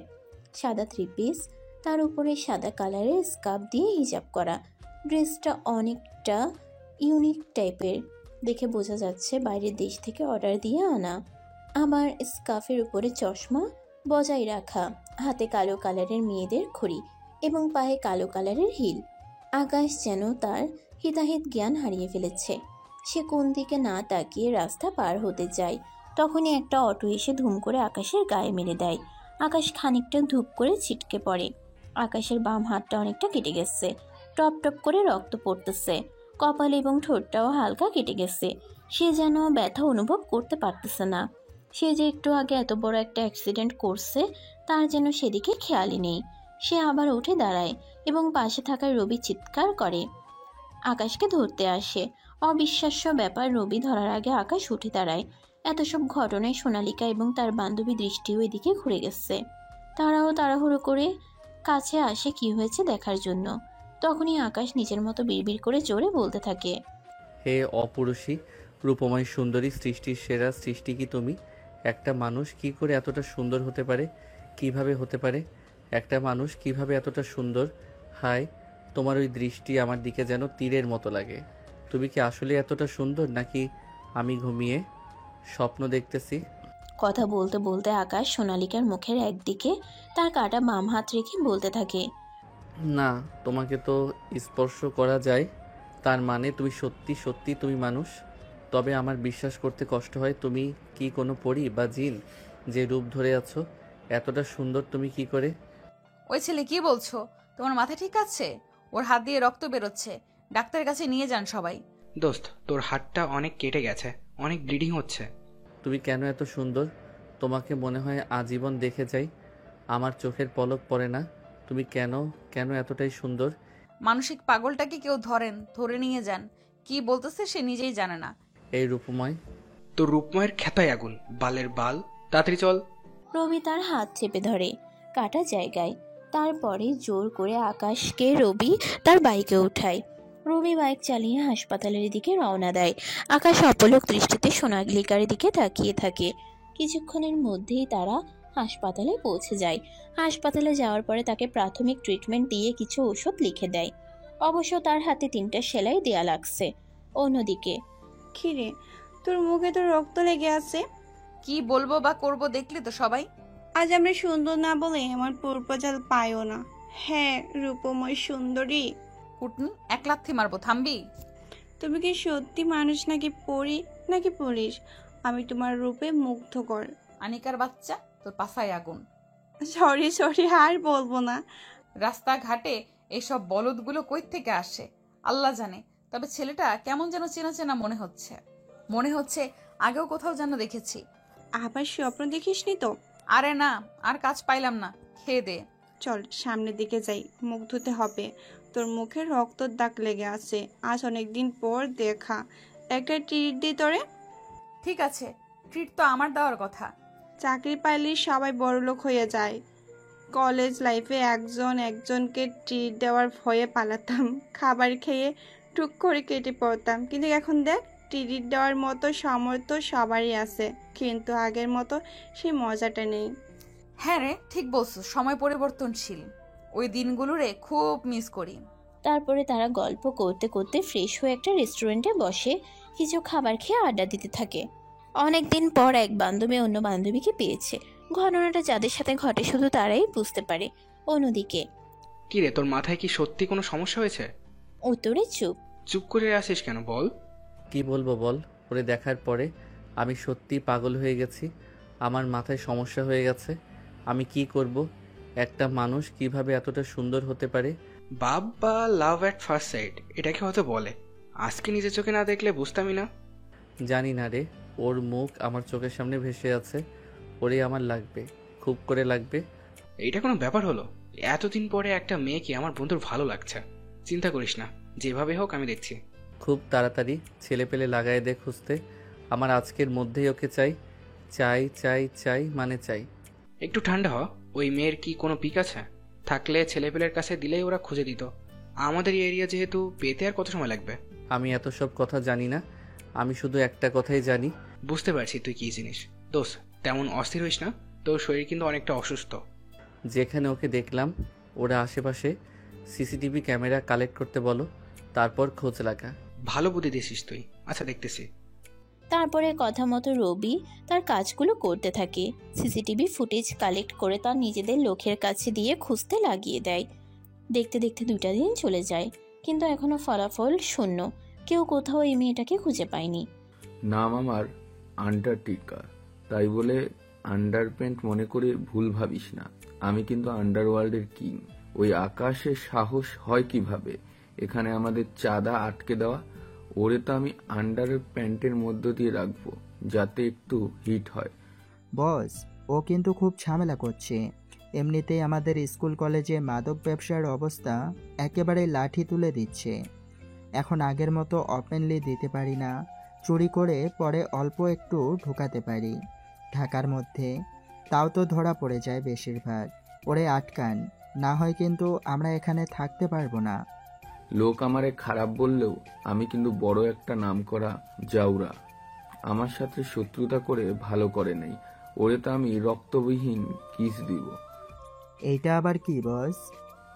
সাদা 3 পিস, তার উপরে সাদা কালারের স্কার্ফ দিয়ে হিজাব করা। ড্রেসটা অনেকটা ইউনিক টাইপের, দেখে বোঝা যাচ্ছে বাইরের দেশ থেকে অর্ডার দিয়ে আনা। আবার স্কার্ফের উপরে চশমা বজায় রাখা, হাতে কালো কালারের মেয়েদের ঘড়ি এবং পায়ে কালো কালারের হিল। আকাশ যেন তার হিতাহিত জ্ঞান হারিয়ে ফেলেছে। সে কোন দিকে না তাকিয়ে রাস্তা পার হতে যায়, তখনই একটা অটো এসে ধুম করে আকাশের গায়ে মেরে দেয়। আকাশ খানিকটা ধূপ করে ছিটকে পড়ে। আকাশের বাম হাতটা অনেকটা কেটে গেছে, টপ টপ করে রক্ত পড়তেছে। কপাল এবং ঠোঁটটাও হালকা কেটে গেছে। সে যেন ব্যথা অনুভব করতে পারতেছে না। সে যে একটু আগে এত বড় একটা অ্যাক্সিডেন্ট করছে তার যেন সেদিকে খেয়ালই নেই। সে আবার উঠে দাঁড়ায় এবং পাশে থাকা রবি চিৎকার করে, আকাশকে ধরতে আসে। অবিশ্বাস্য ব্যাপার, রবি ধরার আগে আকাশ উঠে দাঁড়ায়। এত সব ঘটনায় সোনালিকা এবং তার বান্ধবী দৃষ্টিও এদিকে ঘুরে গেছে। তারাও তাড়াহুড়ো করে কাছে আসে কি হয়েছে দেখার জন্য। তখনই আকাশ নিজের মতো বিড়বিড় করে জোরে বলতে থাকে, হে অপুরুষী রূপময় সুন্দরী, সৃষ্টির সেরা সৃষ্টি কি তুমি? একটা মানুষ কি করে এতটা সুন্দর হতে পারে? কিভাবে হতে পারে একটা মানুষ কিভাবে এতটা সুন্দর? হায়, তোমার ওই দৃষ্টি আমার দিকে যেন তীরের মতো লাগে। তুমি কি আসলে এতটা সুন্দর, নাকি আমি ঘুমিয়ে স্বপ্ন দেখতেছি? কথা বলতে বলতে আকাশ সোনালিকার মুখের একদিকে তার কাটা বাম হাত রেখে বলতে থাকে, না, তোমাকে তো স্পর্শ করা যায়, তার মানে তুমি সত্যি সত্যি তুমি মানুষ। তবে আমার বিশ্বাস করতে কষ্ট হয়, তুমি কি কোনো পরী বা জিন যে রূপ ধরে আছো? এতটা সুন্দর তুমি কি করে? ওই ছেলে কি বলছো? তোমার মাথা ঠিক আছে? ওর হাত দিয়ে রক্ত বেরোচ্ছে, ডাক্তারের কাছে নিয়ে যান সবাই। দোস্ত, তোর হাতটা অনেক কেটে গেছে, অনেক ব্লিডিং হচ্ছে। তুমি কেন এত সুন্দর? তোমাকে মনে হয় আজীবন দেখে যাই, আমার চোখের পলক পড়ে না। তুমি কেন কেন এতটাই সুন্দর? মানসিক পাগলটাকে কেউ ধরে নিয়ে যান। কি বলতেছে সে নিজেই জানে না। এই রূপময়, তোর রূপময়ের খেতায় আগুন, বালের বাল, তাড়াতাড়ি চল। রবি তার হাত চেপে ধরে কাটা জায়গায়। তারপরে জোর করে আকাশকে রবি তার বাইকে উঠায়। রবি বাইক চালিয়ে হাসপাতালের দিকে রওনা দেয়। আকাশ অপলক দৃষ্টিতে সোনালিকার দিকে তাকিয়ে থাকে। কিছুক্ষণের মধ্যেই তারা হাসপাতালে পৌঁছে যায়। হাসপাতালে যাওয়ার পরে তাকে প্রাথমিক ট্রিটমেন্ট দিয়ে কিছু ওষুধ লিখে দেয়। অবশ্য তার হাতে 3টা সেলাই দেয়া লাগছে। অন্যদিকে, খিরে, তোর মুখে তো রক্ত লেগে আছে। কি বলবো বা করব দেখলি তো সবাই। আজ আমরা সুন্দর না বলে আমার পূর্বজাল পায়ও না। হ্যাঁ, রূপময় সুন্দরী। কুটনি, এক লাথি মারবো, থামবি? তুমি কি সত্যি মানুষ নাকি পরী নাকি পুলিশ? আমি তোমার রূপে মুগ্ধকর। আনিকার বাচ্চা, তোর পাছায় আগুন। সরি, আর বলবো না। রাস্তাঘাটে এসব বলদগুলো কই থেকে আসে আল্লাহ জানে। তবে ছেলেটা কেমন যেন চেনা চেনা মনে হচ্ছে আগেও কোথাও যেন দেখেছি। আবার স্বপ্ন দেখিসনি তো? আরে না, আর কাজ পাইলাম না, খেয়ে দে। চল সামনের দিকে যাই, মুখ ধুতে হবে। তোর মুখে রক্তর দাগ লেগে আছে। আজ অনেকদিন পর দেখা, একটা ট্রিট দিই তোরে। ঠিক আছে, ট্রিট তো আমার দেওয়ার কথা। চাকরি পাইলে সবাই বড়লোক হয়ে যায়। কলেজ লাইফে একজনকে ট্রিট দেওয়ার ভয়ে পালাতাম, খাবার খেয়ে টুক করে কেটে পড়তাম। কিন্তু এখন দেখ, ট্রিট দেওয়ার মতো সামর্থ্য সবারই আছে, কিন্তু আগের মতো সেই মজাটা নেই। হ্যাঁ রে, ঠিক বলছো, সময় পরিবর্তনশীল। ওই দিনগুলোরে খুব মিস করি। তারপরে তারা গল্প করতে করতে ফ্রেশ হয়ে একটা রেস্টুরেন্টে বসে কিছু খাবার খেয়ে আড্ডা দিতে থাকে। অনেকদিন পর এক বান্ধবী অন্য বান্ধবীকে পেয়েছে। ঘটনাটা যাদের সাথে ঘটে শুধু তারাই বুঝতে পারে। অন্যদিকে, কি রে, তোর মাথায় কি সত্যি কোনো সমস্যা হয়েছে? উত্তরে চুপ করে আসিস কেন, বল। কি বলবো বল? ওরে দেখার পরে আমি সত্যি পাগল হয়ে গেছি। আমার মাথায় সমস্যা হয়ে গেছে। আমি কি করব? একটা মানুষ কিভাবে এতটা সুন্দর হতে পারে? বাবা, লাভ অ্যাট ফার্স্ট সাইট এটাকে হয়তো বলে। আজকে নিজের চোখে না দেখলে বুঝতামই না। জানি না রে, ওর মুখ আমার চোখের সামনে ভেসে আছে। ওরে আমার লাগবে, খুব করে লাগবে। এইটা কোনো ব্যাপার হলো? এতদিন পরে একটা মেয়েকে আমার বন্ধুর ভালো লাগছে। চিন্তা করিস না, যেভাবে হোক আমি দেখছি। খুব তাড়াতাড়ি ছেলে পেলে লাগায় দে খুঁজতে। আমার আজকের মধ্যেই ওকে চাই, চাই চাই চাই মানে চাই। একটু ঠান্ডা হ। ওই মেয়ের কি কোনো পিক আছে? থাকলে ছেলেপেলের কাছে দিলেই ওরা খুঁজে দিত। আমাদের এরিয়া যেহেতু, পেতে আর কত সময় লাগবে? আমি এত সব কথা জানি না, আমি শুধু একটা কথাই জানি। বুঝতে পারছি তুই কি জিনিস। দোষ, তেমন অস্থির হইস না, তোর শরীর কিন্তু অনেকটা অসুস্থ। যেখানে ওকে দেখলাম ওরা আশেপাশে সিসিটিভি ক্যামেরা কালেক্ট করতে বলো, তারপর খোঁজ লাগা। ভালো বুদ্ধি দিয়েছিস তুই। আচ্ছা, দেখতেছি। তারপরে কথা মতো রবি তার কাজগুলো করতে থাকে। সিসিটিভি ফুটেজ কালেক্ট করে তার নিজেদের লোকের কাছে দিয়ে খুঁজতে লাগিয়ে দেয়। দেখতে দেখতে 2টা দিন চলে যায়, কিন্তু এখনো ফলাফল শূন্য। কেউ কোথাও এই মেয়েটাকে খুঁজে পায়নি। নাম আমার আন্টারটিকা, তাই বলে আন্ডারপ্যান্ট মনে করে ভুল ভাবিস না। আমি কিন্তু আন্ডারওয়ার্ল্ডের কিং। ওই আকাশের সাহস হয় কিভাবে এখানে আমাদের চাঁদা আটকে দেওয়া? ওরে তো আমি আন্ডার প্যান্টের মধ্য দিয়ে রাখবো, যাতে একটু হিট হয়। বস, ও কিন্তু খুব ঝামেলা করছে। এমনিতেই আমাদের স্কুল কলেজে মাদক ব্যবসার অবস্থা একেবারে লাঠি তুলে দিচ্ছে। এখন আগের মতো ওপেনলি দিতে পারি না, চুরি করে পরে অল্প একটু ঢোকাতে পারি ঢাকার মধ্যে, তাও তো ধরা পড়ে যায় বেশিরভাগ। ওরে আটকান, না হয় কিন্তু আমরা এখানে থাকতে পারবো না। লোক আমারে খারাপ বললেও আমি কিন্তু বড় একটা নাম করা জাউরা। আমার সাথে শত্রুতা করে ভালো করে নেই। ওরে তো আমি রক্তবিহীন কিস দিব। এইটা আবার কি বস?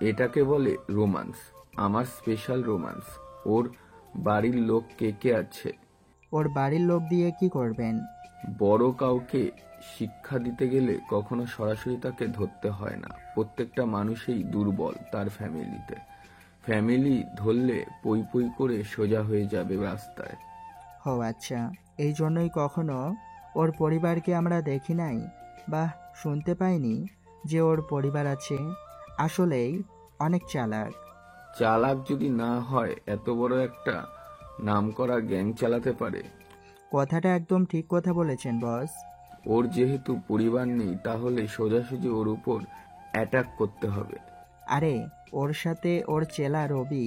এটাকে বলে রোমান্স, আমার স্পেশাল রোমান্স। ওর বাড়ির লোক কে কে আছে? ওর বাড়ির লোক দিয়ে কি করবেন? বড় কাউকে শিক্ষা দিতে গেলে কখনো সরাসরি তাকে ধরতে হয় না। প্রত্যেকটা মানুষই দুর্বল তার ফ্যামিলিতে। ফ্যামিলি ধরলে পই পই করে সোজা হয়ে যাবে রাস্তায়। ও আচ্ছা, এই জন্যই কখনো ওর পরিবারকে আমরা দেখি নাই বা শুনতে পাইনি যে ওর পরিবার আছে। আসলেই অনেক চালাক। চালাক যদি না হয় এত বড় একটা নামকরা গ্যাং চালাতে পারে? কথাটা একদম ঠিক কথা বলেছেন বস। ওর যেহেতু পরিবার নেই, তাহলে সোজাসুজি ওর উপর অ্যাটাক করতে হবে। আরে, ওর সাথে ওর চেলা রবি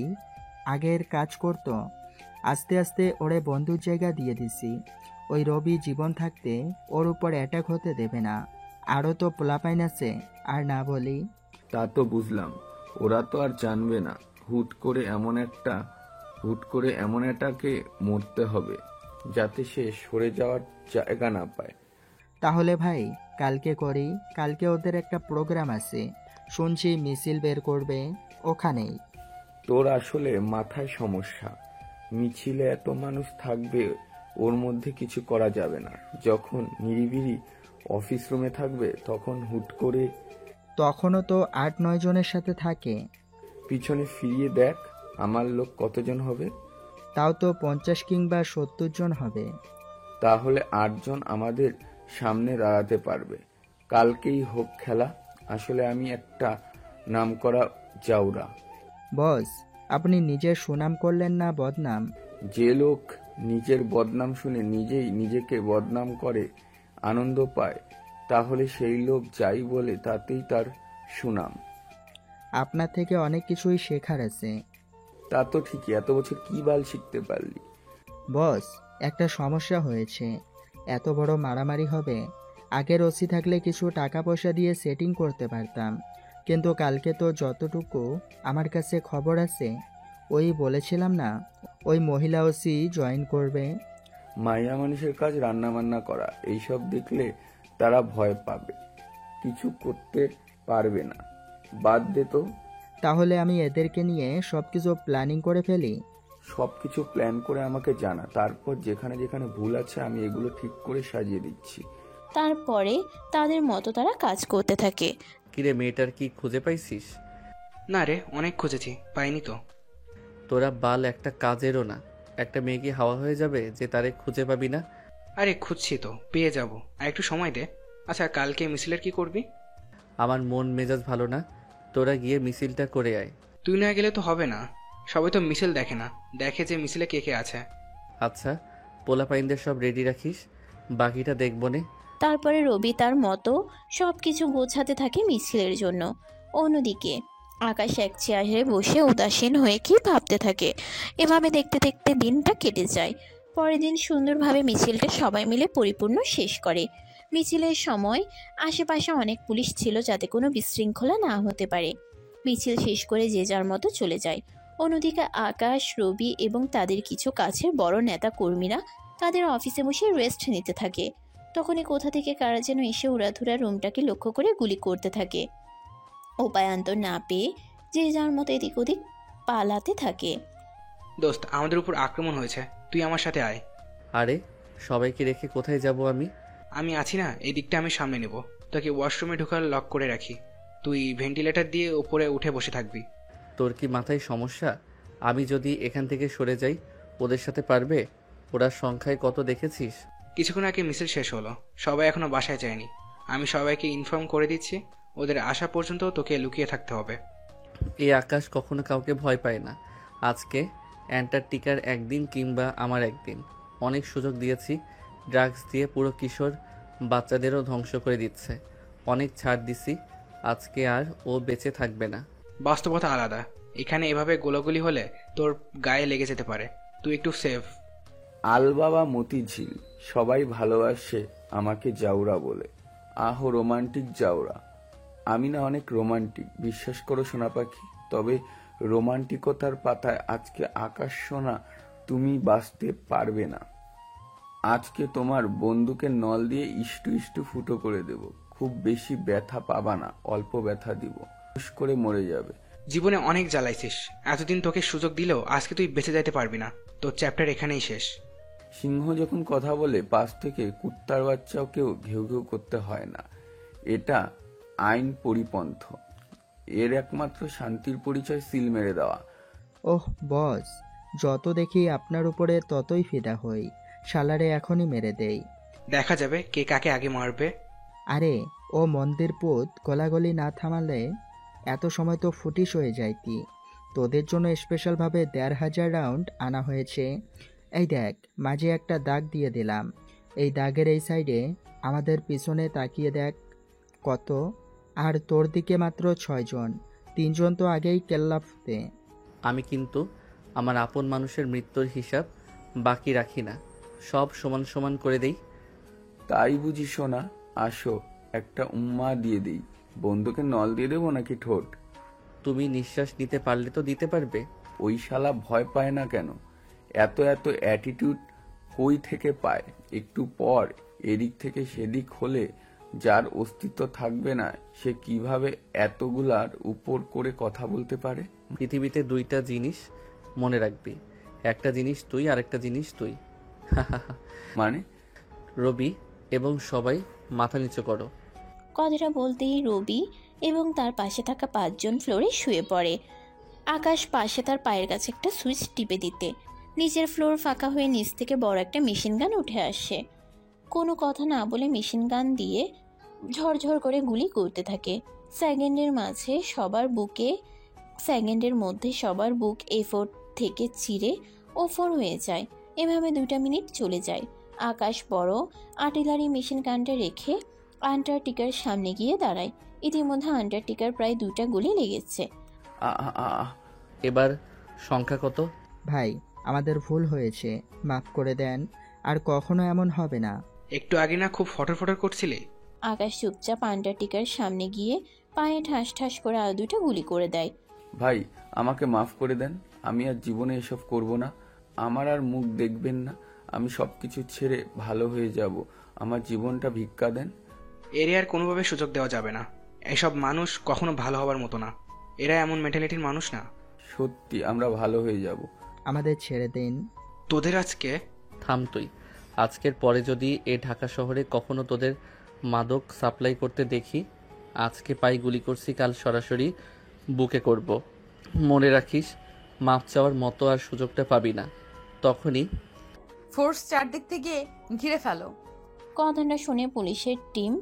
আগের কাজ করতো। আস্তে আস্তে ওরে বন্ধুর জায়গা দিয়ে দিছি। ওই রবি জীবন থাকতে ওর উপর অ্যাটাক হতে দেবে না। আরও তো পোলাপাইন আছে, আর না বলি। তা তো বুঝলাম, ওরা তো আর জানবে না। হুট করে এমন এটাকে মরতে হবে যাতে সে সরে যাওয়ার জায়গা না পায়। তাহলে ভাই কালকে করি। কালকে ওদের একটা প্রোগ্রাম আছে, শুনছি মিছিল বের করবে ওখানেই। তোর আসলে মাথায় সমস্যা। মিছিলে এত মানুষ থাকবে, ওর মধ্যে কিছু করা যাবে না। যখন নিরিবিলি অফিস রুমে থাকবে তখন হুট করে। তখনও তো 8-9 জনের সাথে থাকে। পিছনে ফিরিয়ে দেখ আমার লোক কতজন হবে। তাও তো 50 কিংবা 70 জন হবে। তাহলে 8 জন আমাদের সামনে দাঁড়াতে পারবে। কালকেই হোক খেলা। আসলে আমি একটা নামকরা জাউরা। বস, আপনি নিজের সুনাম করলেন না বদনাম? যে লোক নিজের বদনাম শুনে নিজেই নিজেকে বদনাম করে আনন্দ পায়, তাহলে সেই লোক যাই বলে তাতেই তার সুনাম। আপনার থেকে অনেক কিছুই শেখার আছে। তা তো ঠিকই, এত বছর কি বাল শিখতে পারলি? বস, একটা সমস্যা হয়েছে। এত বড় মারামারি হবে, আগের ওসি থাকলে কিছু টাকা পয়সা দিয়ে সেটিং করতে পারতাম। কিন্তু কালকে তো যতটুকু আমার কাছে খবর আছে, ওই বলেছিলাম না ওই মহিলা ওসি জয়েন করবে। মাইয়া মানুষের কাজ রান্না বান্না করা, এইসব দেখলে তারা ভয় পাবে, কিছু করতে পারবে না। বাদ দে তো। তাহলে আমি এদেরকে নিয়ে সবকিছু প্ল্যানিং করে ফেলি। সবকিছু প্ল্যান করে আমাকে জানা, তারপর যেখানে যেখানে ভুল আছে আমি এগুলো ঠিক করে সাজিয়ে দিচ্ছি। তারপরে তাদের মতো তারা কাজ করতে থাকে। কিরে, মেয়েটার কি খুঁজে পাইছিস? না রে, অনেক খুঁজেছি, পাইনি তো। তোরা বাল একটা কাজেরও না। একটা মেয়ে কি হাওয়া হয়ে যাবে যে তারে খুঁজে পাবি না? আরে খুঁজছি তো, পেয়ে যাব, আর একটু সময় দে। আচ্ছা, কালকে মিছিলের কি করবি? আমার মন মেজাজ ভালো না, তোরা গিয়ে মিছিলটা করে আয়। তুই না গেলে তো হবে না, সবাই তো মিছিল দেখে না, দেখে যে মিছিলে কে কে আছে। আচ্ছা, পোলাপাইনদের সব রেডি রাখিস, বাকিটা দেখবো নে। তারপরে রবি তার মতো সব কিছু গোছাতে থাকে মিছিলের জন্য। অন্যদিকে আকাশ এক চেয়ারে বসে উদাসীন হয়ে কি ভাবতে থাকে। এভাবে দেখতে দেখতে দিনটা কেটে যায়। পরের দিন সুন্দরভাবে মিছিলটা সবাই মিলে পরিপূর্ণ শেষ করে। মিছিলের সময় আশেপাশে অনেক পুলিশ ছিল যাতে কোনো বিশৃঙ্খলা না হতে পারে। মিছিল শেষ করে যে যার মতো চলে যায়। অন্যদিকে আকাশ, রবি এবং তাদের কিছু কাছের বড় নেতা কর্মীরা তাদের অফিসে বসে রেস্ট নিতে থাকে। তখনই কোথা থেকে কারা যেন এসে উড়াধুরা রুমটাকে লক্ষ্য করে গুলি করতে থাকে। উপায়ান্তর না পেয়ে যে যার মতো এদিক ওদিক পালাতে থাকে। দোস্ত, আমাদের উপর আক্রমণ হয়েছে, তুই আমার সাথে আয়। আরে সবাইকে রেখে কোথায় যাব আমি? আমি আছি না, এই দিকটা আমি সামনে নেব। তোকে ওয়াশরুমে ঢোকার লক করে রাখি, তুই ভেন্টিলেটর দিয়ে উপরে উঠে বসে থাকবি। তোর কি মাথায় সমস্যা? আমি যদি এখান থেকে সরে যাই ওদের সাথে পারবে? ওরা সংখ্যায় কত দেখেছিস? কিছুক্ষণ আগে মিছিল শেষ হলো, সবাই এখনো বাসায় যায়নি। আমি সবাইকে ইনফর্ম করে দিচ্ছি, ওদের আসা পর্যন্ত তোকে লুকিয়ে থাকতে হবে। এই আকাশ কখনো কাউকে ভয় পায় না। আজকে অ্যান্টার্কটিকার একদিন কিংবা আমার একদিন। অনেক সুযোগ দিয়েছি, ড্রাগস দিয়ে পুরো কিশোর বাচ্চাদেরও ধ্বংস করে দিচ্ছে। অনেক ছাড় দিছি, আজকে আর ও বেঁচে থাকবে না। বাস্তবতা আলাদা, এখানে এভাবে গোলাগুলি হলে তোর গায়ে লেগে যেতে পারে, তুই একটু সেফ। আলবাবা মতিঝিল, সবাই ভালোবাসে আমাকে জাউরা বলে। আহ রোমান্টিক জাউরা। আমি না অনেক রোমান্টিক, বিশ্বাস করো সোনা পাখি। তবে রোমান্টিকতার পাতায় আজকে আকাশ সোনা তুমি বাঁচতে পারবে না। আজকে তোমার বন্দুকের নল দিয়ে ইষ্টু ইষ্টু ফুটো করে দেব। খুব বেশি ব্যথা পাবা না, অল্প ব্যথা দিব, হুশ করে মরে যাবে। জীবনে অনেক জ্বালাইছিস, এতদিন তোকে সুযোগ দিলেও আজকে তুই বেঁচে যেতে পারবি না। তোর চ্যাপ্টার এখানেই শেষ। সিংহ যখন কথা বলে পাশ থেকে কুত্তার বাচ্চাও কেউ ঘেউ ঘেউ করতে হয় না। এটা আইন পরিপন্থ। এর একমাত্র শান্তির পরিচয় সিল মেরে দেওয়া। ওহ বস, যত দেখি আপনার উপরে ততই ফিদা হই। শালারে এখনই মেরে দেই। দেখা যাবে কে কাকে আগে মারবে। আরে ও মন্দির পুত, গলাগলি না থামালে এত সময় তো ফুটিস হয়ে যাইতি। তোদের জন্য স্পেশালভাবে ১,৫০০ রাউন্ড আনা হয়েছে। এই দেখ, মাঝে একটা দাগ দিয়ে দিলাম। এই দাগের এই সাইডে আমাদের পিছনে তাকিয়ে দেখ কত। আর তোর দিকে মাত্র ৬ জন, ৩ জন তো আগেই কেল্লাফতে। আমি কিন্তু আমার আপন মানুষের মৃত্যুর হিসাব বাকি রাখি না, সব সমান সমান করে দেই। তাই বুঝি সোনা? আসো একটা উম্মা দিয়ে দিই। বন্দুকে নল দিয়ে দেবো নাকি ঠোঁট? তুমি নিঃশ্বাস নিতে পারলে তো দিতে পারবে। ওই শালা ভয় পায় না কেন? এত এত অ্যাটিটিউড কই থেকে পায়? একটু পর এদিক থেকে সেদিক হলে যার অস্তিত্ব থাকবে না, সে কিভাবে এতগুলার উপর করে কথা বলতে পারে? পৃথিবীতে দুইটা জিনিস মনে রাখবি, একটা জিনিস তুই আর একটা জিনিস তুই। মানে? রবি এবং সবাই মাথা নিচু করো। কথাটা বলতেই রবি এবং তার পাশে থাকা ৫ জন ফ্লোরে শুয়ে পড়ে। আকাশ পাশে তার পায়ের কাছে একটা সুইচ টিপে দিতে নিচের ফ্লোর ফাঁকা হয়ে নিচ থেকে বড় একটা মেশিন গান উঠে আসে। কোনো কথা না বলে মেশিন গান দিয়ে ঝরঝর করে গুলি করতে থাকে। সেকেন্ডের মধ্যে সবার বুক এ4 থেকে চিরে O4 হয়ে যায়। এভাবে 2টা মিনিট চলে যায়। আকাশ বড় আর্টিলারি মেশিন গানটা রেখে আন্টার্কটিকার সামনে গিয়ে দাঁড়ায়। ইতিমধ্যে আন্টার্কটিকার প্রায় 2টা গুলি লেগেছে। এবার সংখ্যা কত? ভাই, আমাদের ভুল হয়েছে, মাফ করে দেন। আর কখনো এমন হবে না। একটু আগে না খুব ফটর ফটর করছিলে? আকাশ চুপচাপ আন্টার্কটিকার সামনে গিয়ে পায়ে ঠাস ঠাস করে আর 2টা গুলি করে দেয়। ভাই আমাকে মাফ করে দেন, আমি আর জীবনে এসব করব না। আমার আর মুখ দেখবেন না, আমি সবকিছু ছেড়ে ভালো হয়ে যাব। আমার জীবনটা ভিক্ষা দেন। এরিয়ার কোনোভাবে সুযোগ দেওয়া যাবে না। এসব মানুষ কখনো ভালো হবার মতো না, এরা এমন মেন্টালিটির মানুষ না। সত্যি আমরা ভালো হয়ে যাব। আমাদের ছেড়ে দিন। তোদের আজকে থাম তুই। আজকের পরে যদি ঢাকা শহরে কখনো তোদের মাদক সাপ্লাই করতে দেখি, আজকে পাই গুলি করছি, কাল সরাসরি বুকে করব। মনে রাখিস, মাপ চাওয়ার মতো আর সুযোগটা পাবি না। তখনই ফোর্স চারদিক থেকে ঘিরে ফেলো। কথাটা শুনে পুলিশের টিম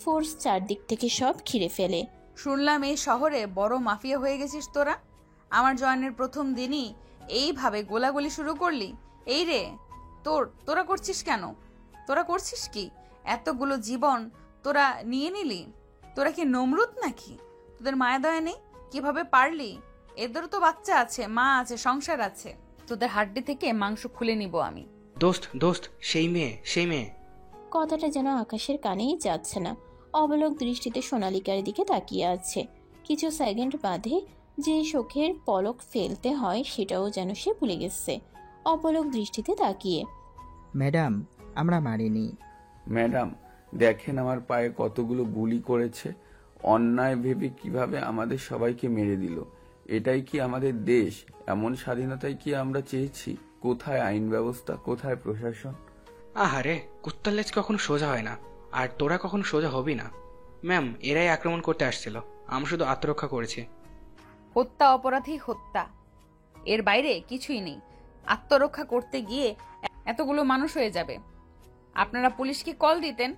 ফোর্স চারদিক থেকে সব ঘিরে ফেলে। শুনলাম এই শহরে বড় মাফিয়া হয়ে গেছিস তোরা। আমার জয়েনের প্রথম দিনই এইভাবে গোলাগুলি শুরু করলি? এই রে, তোরা করছিস কেন? তোরা করছিস কি? এতগুলো জীবন তোরা নিয়ে নিলি? তোরা কি নমরুদ নাকি? তোদের মায়া দয়া নেই? কিভাবে পারলি? এদেরও তো বাচ্চা আছে, মা আছে, সংসার আছে। তোদের হাড্ডি থেকে মাংস খুলে নিব আমি। দোস্ত, সেই মেয়ে। কথাটা যেন আকাশের কানেই যাচ্ছে না। অবলোক দৃষ্টিতে সোনালিকার দিকে তাকিয়ে আছে। কিছু সেকেন্ড বাদে যে চোখের পলক ফেলতে হয় সেটাও যেন সে ভুলে গেছে। অপলক দৃষ্টিতে তাকিয়ে, ম্যাডাম, আমরা মারিনি। ম্যাডাম দেখেন আমার পায়ে কতগুলো গুলি করেছে, অন্যায় ভেবে কিভাবে আমাদের সবাইকে মেরে দিল। এটাই কি আমাদের দেশ? এমন স্বাধীনতায় কি আমরা চেয়েছি? কোথায় আইন ব্যবস্থা, কোথায় প্রশাসন? আহারে, কুত্তার লেজ কখনো সোজা হয় না, আর তোরা কখনো সোজা হবি না। ম্যাম, এরাই আক্রমণ করতে আসছিল, আমি শুধু আত্মরক্ষা করেছি। হত্যা অপরাধী হত্যা, এর বাইরে কিছুই নেই। আত্মরক্ষা করতে গিয়ে এতগুলো মানুষ হয়ে যাবে। আপনারা পুলিশকে কল দিতেন।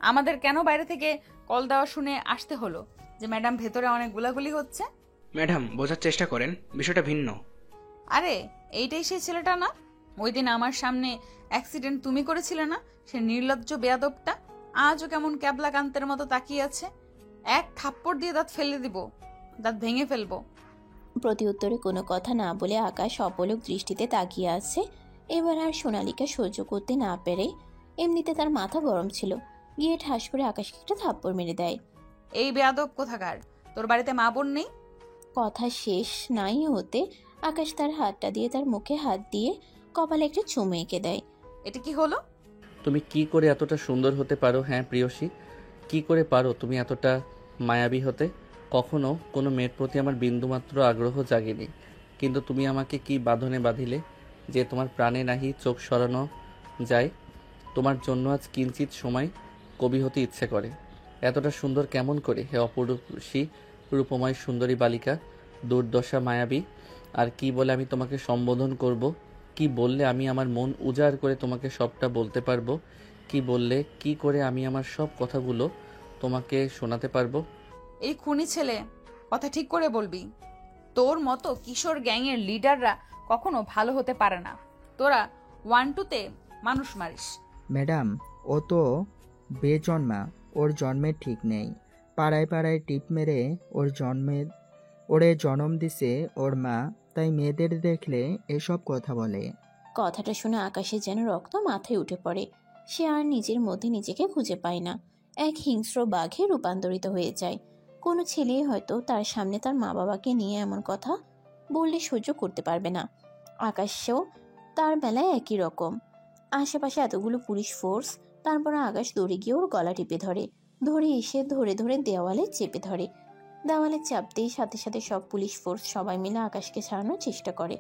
আমাদের কেন বাইরে থেকে কল দেওয়া শুনে আসতে হলো যে ম্যাডাম ভেতরে অনেক গোলাগুলি হচ্ছে? ম্যাডাম, বোঝার চেষ্টা করেন, বিষয়টা ভিন্ন। আরে, এইটাই সেই ছেলেটা না? ওই দিন আমার সামনে অ্যাক্সিডেন্ট তুমি করেছিলে না? সে নির্লজ্জ বেয়াদবটা আজও কেমন ক্যাবলা কান্তের মতো তাকিয়ে আছে। এক থাপ্পড় দিয়ে দাঁত ফেলে দিব, দাঁত ভেঙে ফেলবো। প্রতি উত্তরে কোনো কথা না বলে আকাশ অপলক দৃষ্টিতে তাকিয়ে আছে। এবার আর সোনালীকে সহ্য করতে না পেরে, এমনিতে তার মাথা গরম ছিল, গিয়ে ঠাস করে আকাশকে একটা থাপ্পড় মেরে দেয়। এই বেয়াদব কোথাকার, তোর বাড়িতে মা বোন নেই? কথা শেষ নাই হতে আকাশ তার হাতটা দিয়ে তার মুখে হাত দিয়ে কপালে একটা চুমু এঁকে দেয়। এটা কি হলো? তুমি কি করে এতটা সুন্দর হতে পারো? হ্যাঁ প্রিয়সী, কি করে পারো তুমি এতটা মায়াবী হতে? কখনো কোনো মেয়ের প্রতি আমার বিন্দুমাত্র আগ্রহ জাগেনি, কিন্তু তুমি আমাকে কি বাঁধনে বাঁধিলে যে তোমার প্রাণে নাহি চোখ সরানো যায়। তোমার জন্য আজ কিঞ্চিত সময় কবি হতে ইচ্ছে করে। এতটা সুন্দর কেমন করে হে অপরূপসী রূপময় সুন্দরী বালিকা, দুর্দশা মায়াবী। আর কি বলে আমি তোমাকে সম্বোধন করব? কি বললে আমি আমার মন উজাড় করে তোমাকে সবটা বলতে পারবো? কি বললে, কি করে আমি আমার সব কথাগুলো তোমাকে শোনাতে পারবো? এই খুনি ছেলে, কথা ঠিক করে বলবি। তোর মতো কিশোর গ্যাংয়ের লিডাররা কখনো ভালো হতে পারে না। তোরা 1-2-তে মানুষ মারিস। ম্যাডাম, ও তো বেজন্মা, ওর জন্মের ঠিক নেই। পাড়ায় পাড়ায় টিপ মেরে ওরে জন্ম দিছে ওর মা, তাই মেয়েদের দেখলে এসব কথা বলে। কথাটা শুনে আকাশের যেন রক্ত মাথায় উঠে পড়ে। সে আর নিজের মধ্যে নিজেকে খুঁজে পায় না, এক হিংস্র বাঘে রূপান্তরিত হয়ে যায়। কোনো ছেলেই হয়তো তার সামনে তার মা বাবাকে নিয়ে এমন কথা বললে সহ্য করতে পারবে না। আকাশও তার বেলায় একই রকম। আশেপাশে এতগুলো পুলিশ ফোর্স, তারপর আকাশ দৌড়ে গিয়ে ওর গলা টিপে ধরে, এসে ধরে ধরে দেওয়ালে চেপে ধরে। দেওয়ালে চাপতেই সাথে সাথে সব পুলিশ ফোর্স সবাই মিলে আকাশকে ছাড়ানোর চেষ্টা করে,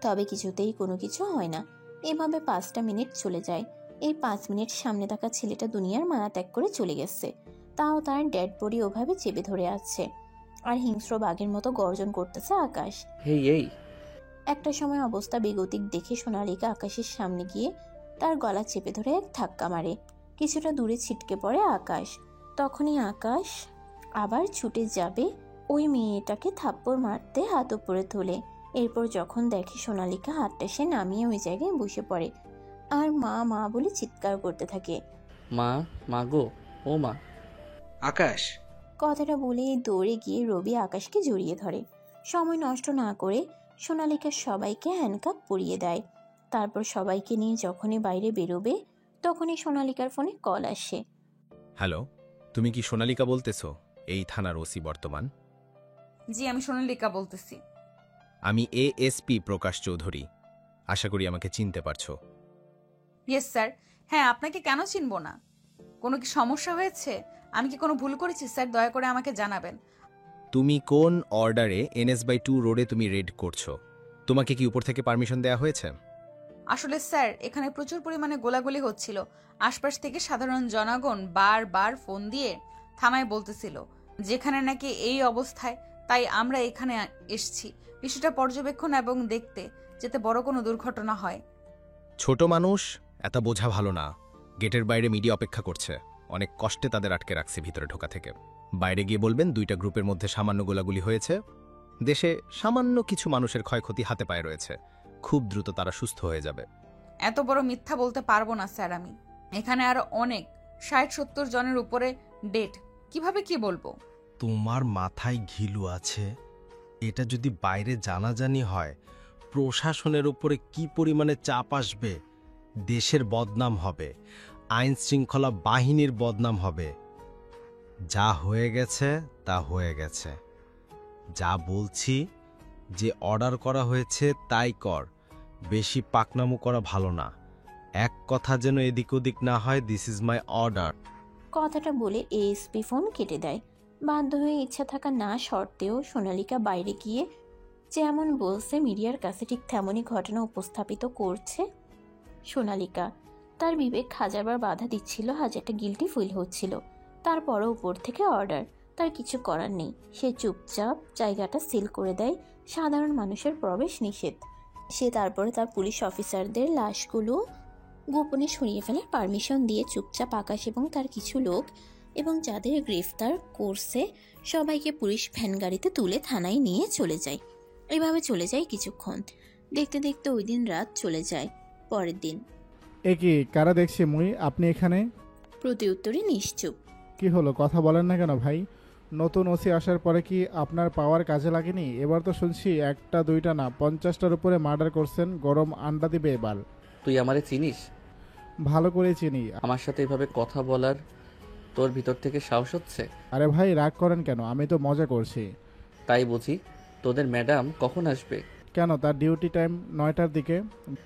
তবে কিছুতেই কোনো কিছু হয় না। এভাবে 5টা মিনিট চলে যায়। এই 5 মিনিট সামনে থাকা ছেলেটা দুনিয়ার মায়া ত্যাগ করে চলে গেছে, তাও তার ডেড বডি ওভাবে চেপে ধরে আছে, আর হিংস্র বাঘের মতো গর্জন করতেছে আকাশ। হেই এই একটা সময় অবস্থা বেগতিক দেখে সোনালীকে আকাশের সামনে গিয়ে তার গলা চেপে ধরে এক ধাক্কা মারে। কিছুটা দূরে ছিটকে পড়ে আকাশ। তখনই আকাশ আবার ছুটে যাবে ওই মেয়েটাকে থাপ্পড় মারতে, হাত উপরে তোলে। এরপর যখন দেখে সোনালীকে, হাতটা সে নামিয়ে ওই জায়গায় বসে পড়ে আর মা মা বলে চিৎকার করতে থাকে। মা, মা গো, ও মা। আকাশ, কথাটা বলে দৌড়ে গিয়ে রবি আকাশকে জড়িয়ে ধরে। সময় নষ্ট না করে সোনালীকা সবাইকে হ্যান্ডকাপ পরিয়ে দেয়। তারপর সবাইকে নিয়ে যখনই বাইরে বেরোবে তখনই সোনালীকার ফোনে কল আসে। হ্যালো, তুমি কি সোনালিকা বলতেছো? এই থানার ওসি বর্তমান। জি, আমি সোনালিকা বলতেছি। আমি এএসপি প্রকাশ চৌধুরী। আশা করি আমাকে চিনতে পারছো। Yes sir. হ্যাঁ, আপনাকে কেন চিনব না? কোনো কি সমস্যা হয়েছে? আমি কি কোনো ভুল করেছি স্যার? দয়া করে আমাকে জানাবেন। তুমি কোন অর্ডারে NS/2 রোডে তুমি রেড করছো? তোমাকে কি উপর থেকে পারমিশন দেওয়া হয়েছে? আসলে স্যার, এখানে প্রচুর পরিমাণে গোলাগুলি হচ্ছিল। আশপাশ থেকে সাধারণ জনগণ বারবার ফোন দিয়ে থানায় বলতেছিল যেখানে নাকি এই অবস্থায়, তাই আমরা এখানে এসেছি বিষয়টা পর্যবেক্ষণ এবং দেখতে, যাতে বড় কোনো দুর্ঘটনা হয়। ছোট মানুষ, এত বোঝা ভালো না। গেটের বাইরে মিডিয়া অপেক্ষা করছে, অনেক কষ্টে তাদের আটকে রাখছে ভিতরে ঢোকা থেকে। বাইরে গিয়ে বলবেন 2টা গ্রুপের মধ্যে সামান্য গোলাগুলি হয়েছে। দেশে সামান্য কিছু মানুষের ক্ষয়ক্ষতি হাতে পায়ে রয়েছে, খুব দ্রুত তারা সুস্থ হয়ে যাবে। এত বড় মিথ্যা বলতে পারবো না স্যার আমি। এখানে আরো অনেক 60-70 জনের উপরে ডেট, কিভাবে কি বলবো? তোমার মাথায় ঘিলু আছে? এটা যদি বাইরে জানাজানি হয়, প্রশাসনের উপরে কি পরিমাণে চাপ আসবে। দেশের বদনাম হবে, আইন শৃঙ্খলা বাহিনীর বদনাম হবে। যা হয়ে গেছে তা হয়ে গেছে। যা বলছি, যে অর্ডার করা হয়েছে তাই কর। বেশি পাকনামো করা ভালো না। এক কথা যেন এদিক ওদিক না হয়। This is my order. কথাটা বলে এএসপি ফোন কেটে দেয়। বাধ্য হয়ে ইচ্ছা থাকা না সত্ত্বেও সোনালিকা বাইরে গিয়ে যেমন বলছে মিডিয়ার কাছে ঠিক তেমনই ঘটনা উপস্থাপিত করছে সোনালিকা। তার বিবেক হাজারবার বাধা দিচ্ছিল, হাজারটা গিল্টি ফিল হচ্ছিল। তারপরও উপর থেকে অর্ডার, তার কিছু করার নেই। সে চুপচাপ জায়গাটা সিল করে দেয়, সাধারণ মানুষের প্রবেশ নিষেধ। সে তারপরে তার পুলিশ অফিসারদের লাশগুলো গোপনে সরিয়ে ফেলার পারমিশন দিয়ে চুপচাপ আকাশ এবং তার কিছু লোক এবং যাদের গ্রেফতার করছে সবাইকে পুলিশ ভ্যান গাড়িতে তুলে থানায় নিয়ে চলে যায়। এভাবে চলে যায় কিছুক্ষণ। দেখতে দেখতে ওই দিন রাত চলে যায়। পরের দিন। এ কি কারা দেখছি মুই, আপনি এখানে? প্রতি উত্তরে নিশ্চুপ। কি হলো, কথা বলেন না কেন ভাই? নতুন ওসি আসার পরে কি আপনার পাওয়ার কাজে লাগেনি? এবার তো শুনছি একটা দুইটা না 50টার উপরে মার্ডার করছেন। গরম আন্ডা দিবে এবার। তুই আমারে চিনিস? ভালো করে চিনি। আমার সাথে এভাবে কথা বলার তোর ভিতর থেকে সাহস হচ্ছে? আরে ভাই রাগ করেন কেন, আমি তো মজা করছি। তাই বুঝি? তোদের ম্যাডাম কখন আসবে? কেন, তার ডিউটি টাইম 9টার দিকে।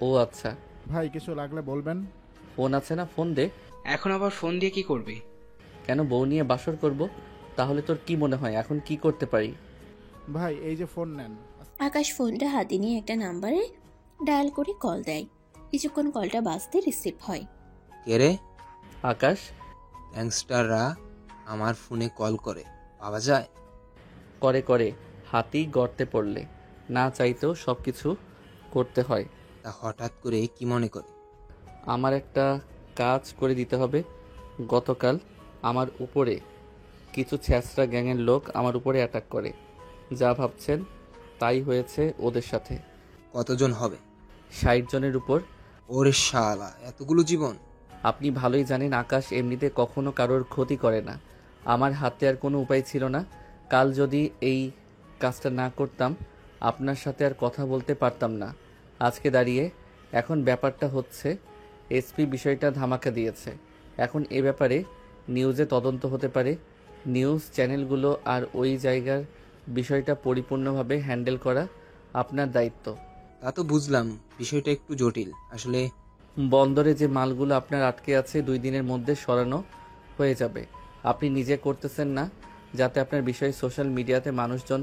ও আচ্ছা। ভাই কিছু লাগলে বলবেন। ফোন আছে না, ফোন দে। এখন আবার ফোন দিয়ে কি করবি? কেন, বউ নিয়ে বাসর করব? তাহলে তোর কি মনে হয় এখন কি করতে পারি? ভাই এই যে ফোন নেন। আকাশ ফোনটা হাতে নিয়ে একটা নাম্বারে ডায়াল করে কল দেয়। কিছুক্ষণ কলটা বাজতে রিসিভ হয়। কে রে? আকাশ। গ্যাংস্টাররা আমার ফোনে কল করে, পাওয়া যায়? করে করে, হাতি গর্তে পড়লে না চাইতেও সব কিছু করতে হয়। তা হঠাৎ করে কি মনে করে? আমার একটা কাজ করে দিতে হবে। গতকাল আমার উপরে কিছু ছ্যাঁচড়া গ্যাংয়ের লোক আমার উপরে অ্যাটাক করে। যা ভাবছেন তাই হয়েছে ওদের সাথে। কতজন হবে? 60 জনের উপর। ওরে শালা, এতগুলো জীবন! আপনি ভালোই জানেন আকাশ এমনিতে কখনো কারোর ক্ষতি করে না। আমার হাতে আর কোনো উপায় ছিল না। কাল যদি এই কাজটা না করতাম আপনার সাথে আর কথা বলতে পারতাম না আজকে দাঁড়িয়ে। এখন ব্যাপারটা হচ্ছে এসপি বিষয়টা ধামাকা দিয়েছে। এখন এ ব্যাপারে নিউজে তদন্ত হতে পারে। নিউজ চ্যানেলগুলো আর ওই জায়গার বিষয়টা পরিপূর্ণভাবে হ্যান্ডেল করা আপনার দায়িত্ব। তা তো বুঝলাম, বিষয়টা একটু জটিল আসলে। বন্দরে যে মালগুলো আপনার আটকে আছে 2 দিনের মধ্যে সরানো হয়ে যাবে। আপনি নিজে করতেছেন না যাতে আপনার বিষয়ে সোশ্যাল মিডিয়াতে মানুষজন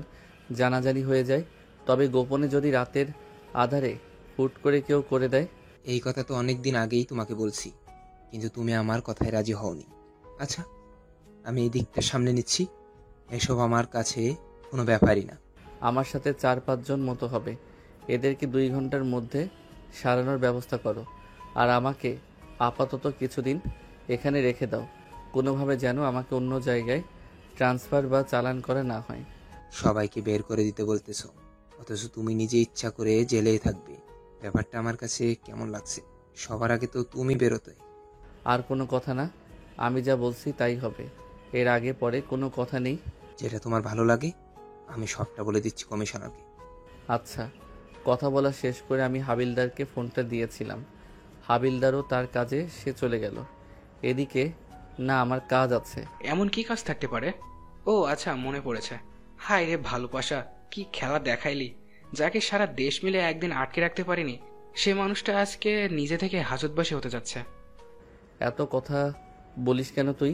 জানাজানি হয়ে যায়। তবে গোপনে যদি রাতের আধারে হুট করে কেউ করে দেয়। এই কথা তো অনেক দিন আগেই তোমাকে বলছি, কিন্তু তুমি আমার কথায় রাজি হওনি। আচ্ছা, আমি এই দিকটা সামনে নিচ্ছি। এসব আমার কাছে কোনো ব্যাপারই না। আমার সাথে 4-5 জন মতো হবে। এদেরকে 2 ঘন্টার মধ্যে সারানোর ব্যবস্থা করো। আর আমাকে আপাতত কিছুদিন এখানে রেখে দাও। কোনোভাবে যেন আমাকে অন্য জায়গায় ট্রান্সফার বা চালান করা না হয়। সবাইকে বের করে দিতে বলতেছো, অথচ তুমি নিজে ইচ্ছা করে জেলেই থাকবে। ব্যাপারটা আমার কাছে কেমন লাগছে? সবার আগে তো তুমি বেরোতে। আর কোনো কথা না, আমি যা বলছি তাই হবে। এর আগে পরে কোনো কথা নেই। যেটা তোমার ভালো লাগে আমি সবটা বলে দিচ্ছি কমিশনারকে। আচ্ছা। কথা বলা শেষ করে আমি হাবিলদারকে ফোনটা দিয়েছিলাম। হাবিলদারও তার কাজে সে চলে গেল। এদিকে না আমার কাজ আছে। এমন কি কাজ থাকতে পারে? ও আচ্ছা, মনে পড়েছে। হায় রে ভালোবাসা, কি খেলা দেখাইলি! যাকে সারা দেশ মিলে একদিন আটকে রাখতে পারিনি, সে মানুষটা আজকে নিজে থেকে হাজতবাসী হতে যাচ্ছে। এত কথা বলিস কেন তুই?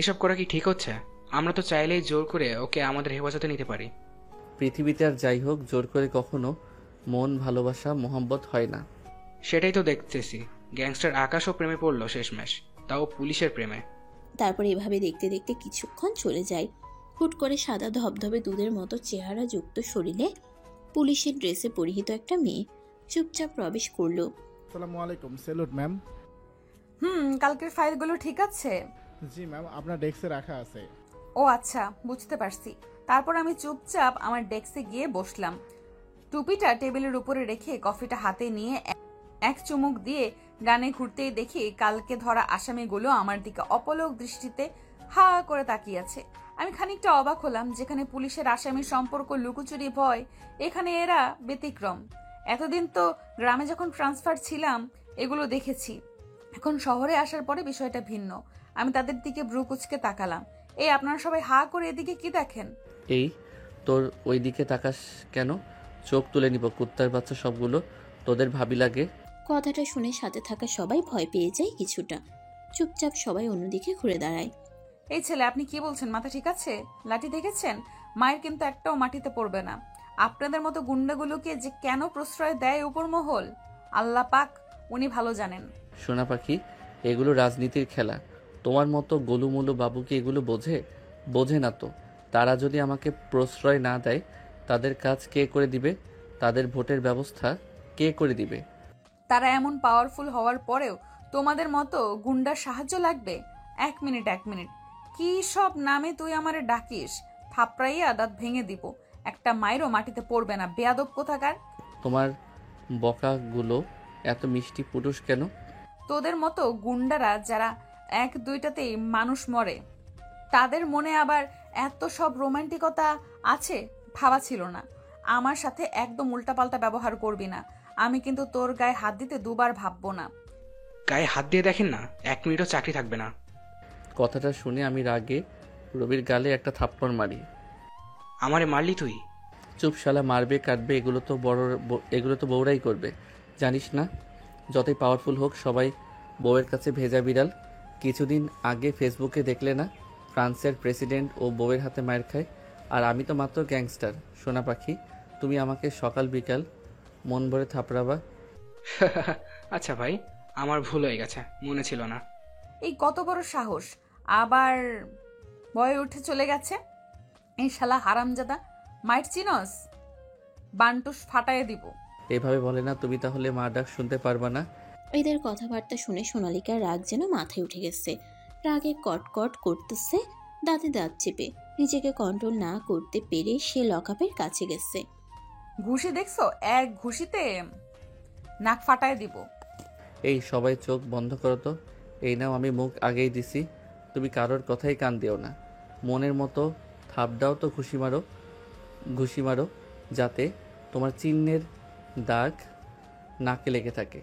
এসব করা কি ঠিক হচ্ছে? আমরা তো চাইলেই জোর করে ওকে আমাদের হেফাজতে নিতে পারি। পৃথিবীতে আর যাই হোক জোর করে কখনো মন ভালোবাসা মোহাম্মত হয় না। সেটাই তো দেখতেছি। গ্যাংস্টার আকাশও প্রেমে পড়লো শেষমেশ, তাও পুলিশের প্রেমে। তারপর এভাবে দেখতে দেখতে কিছুক্ষণ চলে যায়। হুট করে সাদা ধবধবে দুধের মতো চেহারা যুক্ত শরীরে পুলিশের ড্রেসে পরিহিত একটা মেয়ে চুপচাপ প্রবেশ করলো। আসসালামু আলাইকুম। Salute ma'am. কালকের ফাইলগুলো ঠিক আছে? জি ম্যাম, আপনার ডেস্কে রাখা আছে। ও আচ্ছা, বুঝতে পারছি। তারপর আমি চুপচাপ আমার ডেস্কে গিয়ে বসলাম। টুপিটা টেবিলের উপরে রেখে কফিটা হাতে নিয়ে এক চুমুক দিয়ে ডানে ঘুরতেই দেখি কালকে ধরা আসামিগুলো আমার দিকে অপলক দৃষ্টিতে হা করে তাকিয়ে আছে। আমি খানিকটা অবাক হলাম। যেখানে পুলিশের আসামির সম্পর্ক লুকোচুরি ভয়, এখানে এরা ব্যতিক্রম। এতদিন তো গ্রামে যখন ট্রান্সফার ছিলাম এগুলো দেখেছি, এখন শহরে আসার পরে বিষয়টা ভিন্ন। আমি তাদের দিকে ভ্রু কুচকে তাকালাম। এই আপনারা সবাই হা করে এদিকে কি দেখেন? এই তোর ওই দিকে তাকাস কেন? চোখ তুলে নিব কুত্তার বাচ্চা সবগুলো। তোদের ভাবি লাগে? কথাটা শুনে সাথে থাকা সবাই ভয় পেয়ে যায় কিছুটা। চুপচাপ সবাই অন্যদিকে ঘুরে দাঁড়ায়। এই ছেলে, আপনি কি বলছেন? মাথা ঠিক আছে? লাঠি দেখেছেন? মায়ের কিন্তু একটাও মাটিতে পড়বে না। আপনাদের মতো গুন্ডাগুলোকে যে কেন প্রশ্রয় দেয় উপর মহল, আল্লাহ পাক উনি ভালো জানেন। সোনা পাখি, এগুলো রাজনীতির খেলা। তোমার মতো গোলুমুলু বাবু কি এগুলো বোঝে? বোঝে না তো। তারা যদি আমাকে প্রশ্রয় না দেয়, তাদের কাজ কে করে দিবে? তাদের ভোটের ব্যবস্থা কে করে দিবে? তারা এমন পাওয়ারফুল হওয়ার পরেও তোমাদের মতো গুন্ডার সাহায্য লাগবে? এক মিনিট, কি সব নামে তুই আমারে ডাকিস? থাপড়াইয়া দাঁত ভেঙে দিব। একটা মায়েরও মাটিতে পড়বে না, বেয়াদব কোথাকার। তোমার বকাগুলো এত মিষ্টি পুরুষ কেন? তোদের মতো গুন্ডারা যারা এক দুইটাতেই মানুষ মরে, তাদের মনে আবার এত সব রোমান্টিকতা আছে ভাবা ছিল না। আমার সাথে একদম উল্টাপাল্টা ব্যবহার করবি না। আমি কিন্তু তোর গায়ে হাত দিতে দুবার ভাববো না। গায়ে হাত দিয়ে দেখেন না, 1 মিনিটও চাকরি থাকবে না। কথাটা শুনে আমি রাগে রবির গালে একটা থাপ্পড় মারি। আমারে মারলি তুই? চুপ শালা, মারবে কাটবে এগুলো তো বউরাই করবে, জানিস না? যতই পাওয়ারফুল হোক, সবাই বউয়ের কাছে ভেজা বিড়াল। কিছুদিন আগে ফেসবুকে দেখলে না, ফ্রান্সের প্রেসিডেন্ট ও বউয়ের হাতে মায়ের খায়, আর আমি তো মাত্র গ্যাংস্টার। সোনা পাখি, তুমি আমাকে সকাল বিকাল মন ভরে থাপড়াবা? আচ্ছা ভাই, আমার ভুল হয়ে গেছে, মনে ছিল না। এই কত বড় সাহস, আবার ভয়ে উঠে চলে গেছে। এই শালা হারামজাদা, মাইট চিনস? বান্টুস ফাটাইয়ে দিব। এভাবে বলে না, তুমি তাহলে মা ডাক শুনতে পারবা না? এদের কথাবার্তা শুনে সোনালিকার রাগ যেন মাথায় উঠে গেছে। রাগে কটকট করতেছে, দাঁতে দাঁত চেপে। নিজেকে কন্ট্রোল না করতে পেরে সে লকআপের কাছে গেছে। ঘুষি দেখছো? এক ঘুষিতে নাক ফাটায় দিব। এই সবাই চোখ বন্ধ করো তো। এই নাও, আমি মুখ আগেই দিছি, তুমি কারোর কথাই কান দিও না। মনের মতো থাপ দাও তো, ঘুষি মারো, যাতে তোমার চিহ্নের দাগ নাকে লেগে থাকে।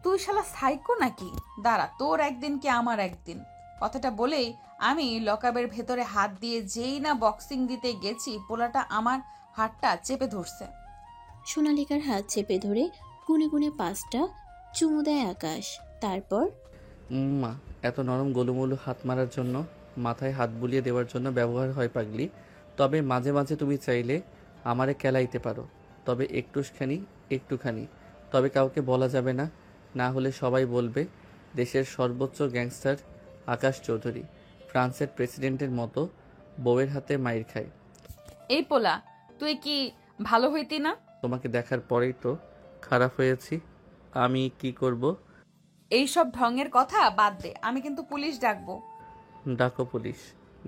তুই শালা সাইকো নাকি? দাঁড়া, তোর একদিন কি আমার একদিন। কথাটা বলেই আমি লকআপের ভেতরে হাত দিয়ে যেই না বক্সিং দিতে গেছি, পোলাটা আমার হাতটা চেপে ধরছে। সোনালিকার হাত চেপে ধরে গুনে গুনে 5টা চুমু দেয় আকাশ। তারপর মা, এত নরম গোলুমোলু হাত মারার জন্য, মাথায় হাত বুলিয়ে দেওয়ার জন্য ব্যবহার হয় পাগলি। তবে মাঝে মাঝে তুমি চাইলে আমারে কেলাইতে পারো, তবে একটুখানি। তবে কাউকে বলা যাবে না, না হলে সবাই বলবে দেশের সর্বোচ্চ গ্যাংস্টার আকাশ চৌধুরী ফ্রান্সের প্রেসিডেন্টের মতো বউয়ের হাতে মাইর খায়। এই পোলা, তুই কি ভালো হইতি না? তোমাকে দেখার পরেই তো খারাপ হয়েছি। আমি কি করব? এইসব ঢঙের কথা বাদ দে, আমি কিন্তু পুলিশ ডাকবো। ডাকো পুলিশ,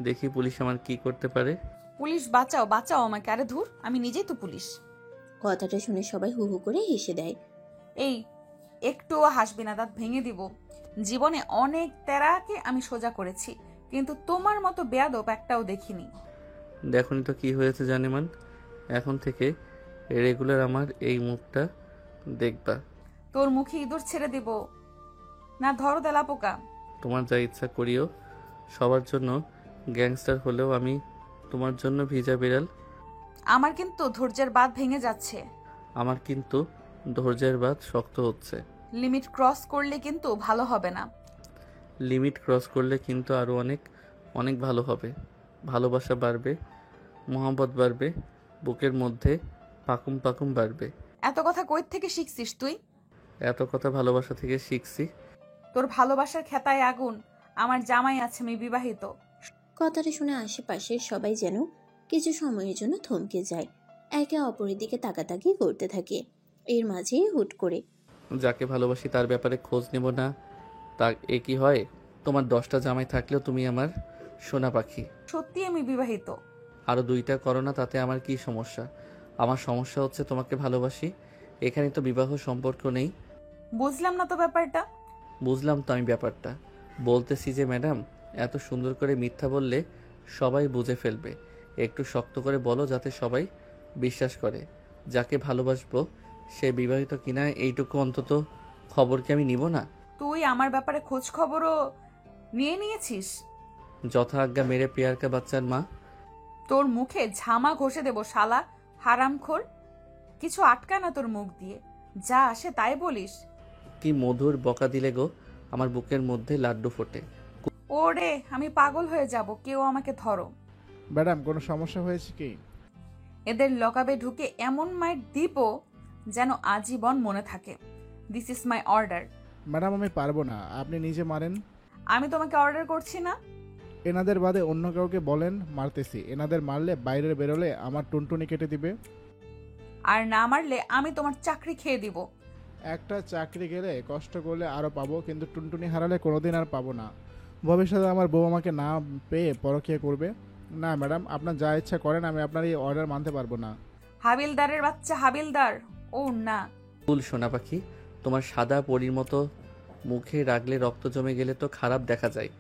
দেখি পুলিশ আমার কি করতে পারে। পুলিশ বাঁচাও আমাকে। আরে ধুর, আমি নিজেই তো পুলিশ। কথাটা শুনে সবাই হু হু করে হেসে দেয়। এই একটুও হাসবি না, দাঁত ভেঙে দিব। জীবনে অনেক তেরাকে আমি সোজা করেছি, কিন্তু তোমার মতো বেয়াদব একটাও দেখিনি। দেখনি তো কি হয়েছে জানেমান? এখন থেকে রেগুলার আমার এই মুখটা দেখবা। তোর মুখে ইঁদুর ছেড়ে দিব না, ধরো তেলা পোকা। তোমার যা ইচ্ছা করিও। সবার জন্য গ্যাংস্টার হলেও আমি তোমার জন্য ভিজা বিড়াল। আমার কিন্তু ধৈর্যের বাঁধ ভেঙে যাচ্ছে। আমার কিন্তু ধৈর্যের বাঁধ শক্ত হচ্ছে। লিমিট ক্রস করলে কিন্তু ভালো হবে না। লিমিট ক্রস করলে কিন্তু আরও অনেক ভালো হবে। ভালোবাসা বাড়বে, মোহাম্মত বাড়বে, বুকের মধ্যে পাকুম বাড়বে। এত কথা কই থেকে শিখছিস তুই? এত কথা ভালোবাসা থেকে শিখছি। তোর ভালোবাসার খেতায় আগুন। আমার জামাই আছে, আমি বিবাহিত। কথাটা শুনে আশেপাশের সবাই যেন কিছু সময়ের জন্য থমকে যায়, একে অপরের দিকে তাকাতাকি করতে থাকে। এর মাঝে হুট করে, যাকে ভালোবাসি তার ব্যাপারে খোঁজ নেব না, তা এ কি হয়? তোমার 10টা জামাই থাকলেও তুমি আমার সোনা পাখি। সত্যি আমি বিবাহিত। আরও 2টা করো না, তাতে আমার কি সমস্যা? আমার সমস্যা হচ্ছে তোমাকে ভালোবাসি। এখানে তো বিবাহ সম্পর্ক নেই। বুঝলাম না তো ব্যাপারটা। বুঝলাম তো আমি ব্যাপারটা। বলতেছি যে ম্যাডাম, এত সুন্দর করে মিথ্যা বললে সবাই বুঝে ফেলবে। একটু শক্ত করে বলো, যাতে সবাই বিশ্বাস করে। যাকে ভালোবাসবো সে বিবাহিত কিনা এইটুকু অন্তত খবর কি আমি নিব না? তুই আমার ব্যাপারে খোঁজ খবরও নিয়েছিস? যথা আজ্ঞা মেরে পেয়ারকা বাচ্চার মা। তোর মুখে ঝামা ঘষে দেব শালা হারামখোর। কিছু আটকা না তোর মুখ দিয়ে, যা আসে তাই বলিস। কি মধুর বকা দিলে গো, আমার বুকের মধ্যে লাড্ডু ফোটে। ওরে আমি পাগল হয়ে যাব, কেউ আমাকে ধরো। ম্যাডাম কোনো সমস্যা হয়েছে কি? এদের লকাবে ঢুকে এমন মাইট দিব যেন আজীবন মনে থাকে। This is my order. Madam আমি পারবো না, আপনি নিজে মারেন। আমি তোমাকে অর্ডার করছি না। এনাদের বাদে অন্য কাউকে বলেন মারতেছি। এনাদের মারলে বাইরে বেরোলে আমার টুনটুনি কেটে দিবে। আর না মারলে আমি তোমার চাকরি খেয়ে দিব। একটা চাকরি গেলে কষ্ট করলে আরও পাবো, কিন্তু টুনটুনি হারালে কোনোদিন আর পাবো না। ভবিষ্যতে আমার বউ আমাকে না পেয়ে পরকীয়া করবে। না ম্যাডাম, আপনার যা ইচ্ছা করেন, আমি আপনার এই অর্ডার মানতে পারবো না। হাবিলদারের বাচ্চা হাবিলদার। ও না, ফুল সোনা পাখি, তোমার সাদা পরীর মতো মুখে রাগলে রক্ত জমে গেলে তো খারাপ দেখা যায়।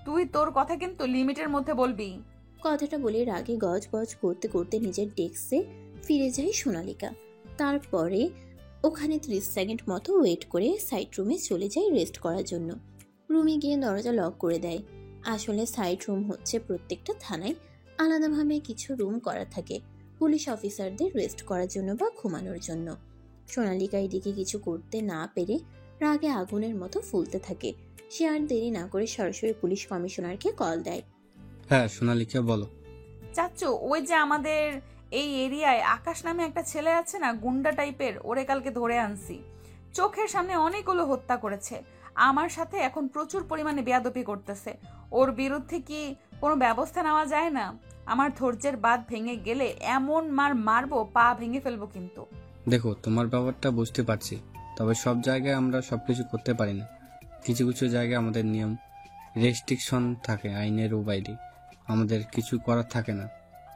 তুই তোর কথা কিন্তু লিমিটের মধ্যে বলবি। কথাটা বলে রাগে গজগজ করতে করতে নিজের ডেস্কে ফিরে যায় সোনালিকা। তারপরে ওখানে 30 সেকেন্ড মতো ওয়েট করে সাইড রুমে চলে যায় রেস্ট করার জন্য। রুমে গিয়ে দরজা লক করে দেয়। আসলে সাইড রুম হচ্ছে প্রত্যেকটা থানায় আলাদাভাবে কিছু রুম করা থাকে পুলিশ অফিসারদের রেস্ট করার জন্য বা ঘুমানোর জন্য। সোনালিকা এদিকে কিছু করতে না পেরে রাগে আগুনের মতো ফুলতে থাকে। সে আর দেরি না করে সরাসরি পুলিশ কমিশনারকে কল দেয়। হ্যাঁ সোনালিকা বলো। চাচ্চু, ওই যে আমাদের এই এরিয়ায় আকাশ নামে একটা ছেলে আছে না, গুন্ডা টাইপের, ওরে কালকে ধরে আনছি। চোখের সামনে অনেকগুলো হত্যা করেছে। আমার সাথে এখন প্রচুর পরিমাণে বেয়াদবি করতেছে। ওর বিরুদ্ধে কি কোনো ব্যবস্থা নেওয়া যায় না? আমার ধৈর্যের বাঁধ ভেঙে গেলে এমন মারবো, পা ভেঙে ফেলবো কিন্তু। দেখো তোমার ব্যাপারটা বুঝতে পারছি, তবে সব জায়গায় আমরা সবকিছু করতে পারি না। কিছু কিছু জায়গায় আমাদের নিয়ম রেস্ট্রিকশন থাকে, আইনেরও বাইরে আমাদের কিছু করার থাকে না।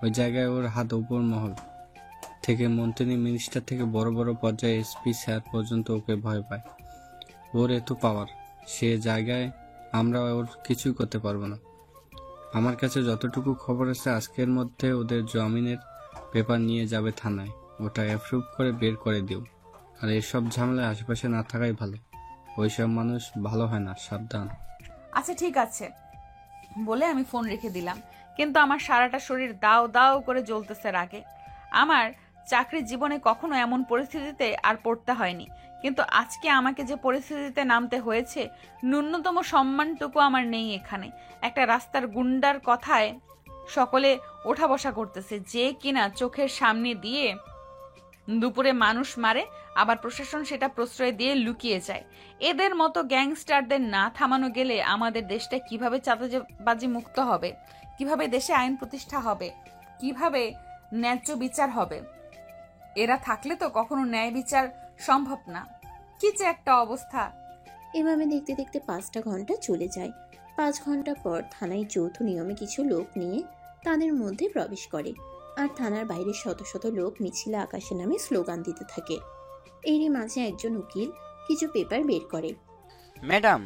ওই জায়গায় ওর হাত উপর মহল থেকে মন্ত্রী মিনিস্টার থেকে বড় বড় পর্যায়ে এসপি স্যার পর্যন্ত ওকে ভয় পায়। ওর এত পাওয়ার, সে জায়গায় আমরা ওর কিছুই করতে পারবো না। আমার কাছে যতটুকু খবর আছে আজকের মধ্যে ওদের জামিনের পেপার নিয়ে যাবে থানায়, ওটা অ্যাপ্রুভ করে বের করে দিও। আর এসব ঝামেলায় আশেপাশে না থাকাই ভালো, ওইসব মানুষ ভালো হয় না, সাবধান। আচ্ছা ঠিক আছে বলে আমি ফোন রেখে দিলাম, কিন্তু আমার সারাটা শরীর দাও দাও করে জ্বলতেছে রাগে। আমার চাকরির জীবনে কখনো এমন পরিস্থিতিতে আর পড়তে হয়নি, কিন্তু আজকে আমাকে যে পরিস্থিতিতে নামতে হয়েছে, ন্যূনতম সম্মানটুকু আমার নেই এখানে। একটা রাস্তার গুন্ডার কথায় সকলে ওঠা বসা করতেছে, যে কিনা চোখের সামনে দিয়ে দুপুরে মানুষ মারে, আবার প্রশাসন সেটা প্রশ্রয় দিয়ে লুকিয়ে যায়। এদের মতো গ্যাংস্টারদের না থামানো গেলে আমাদের দেশটা কিভাবে চাঁদাবাজি মুক্ত হবে, কিভাবে দেশে আইন প্রতিষ্ঠা হবে, কিভাবে ন্যায্য বিচার হবে? এরা থাকলে তো কখনো ন্যায় বিচার সম্ভব না। কি যে একটা অবস্থা। এভাবে দেখতে দেখতে 5টা ঘন্টা চলে যায়। 5 ঘন্টা পর থানায় যৌথ নিয়মে কিছু লোক নিয়ে তাদের মধ্যে প্রবেশ করে, আর থানার বাইরে শত শত লোক মিছিলে আকাশে নামে স্লোগান দিতে থাকে। এরই মাঝে একজন উকিল কিছু পেপার বের করে। ম্যাডাম,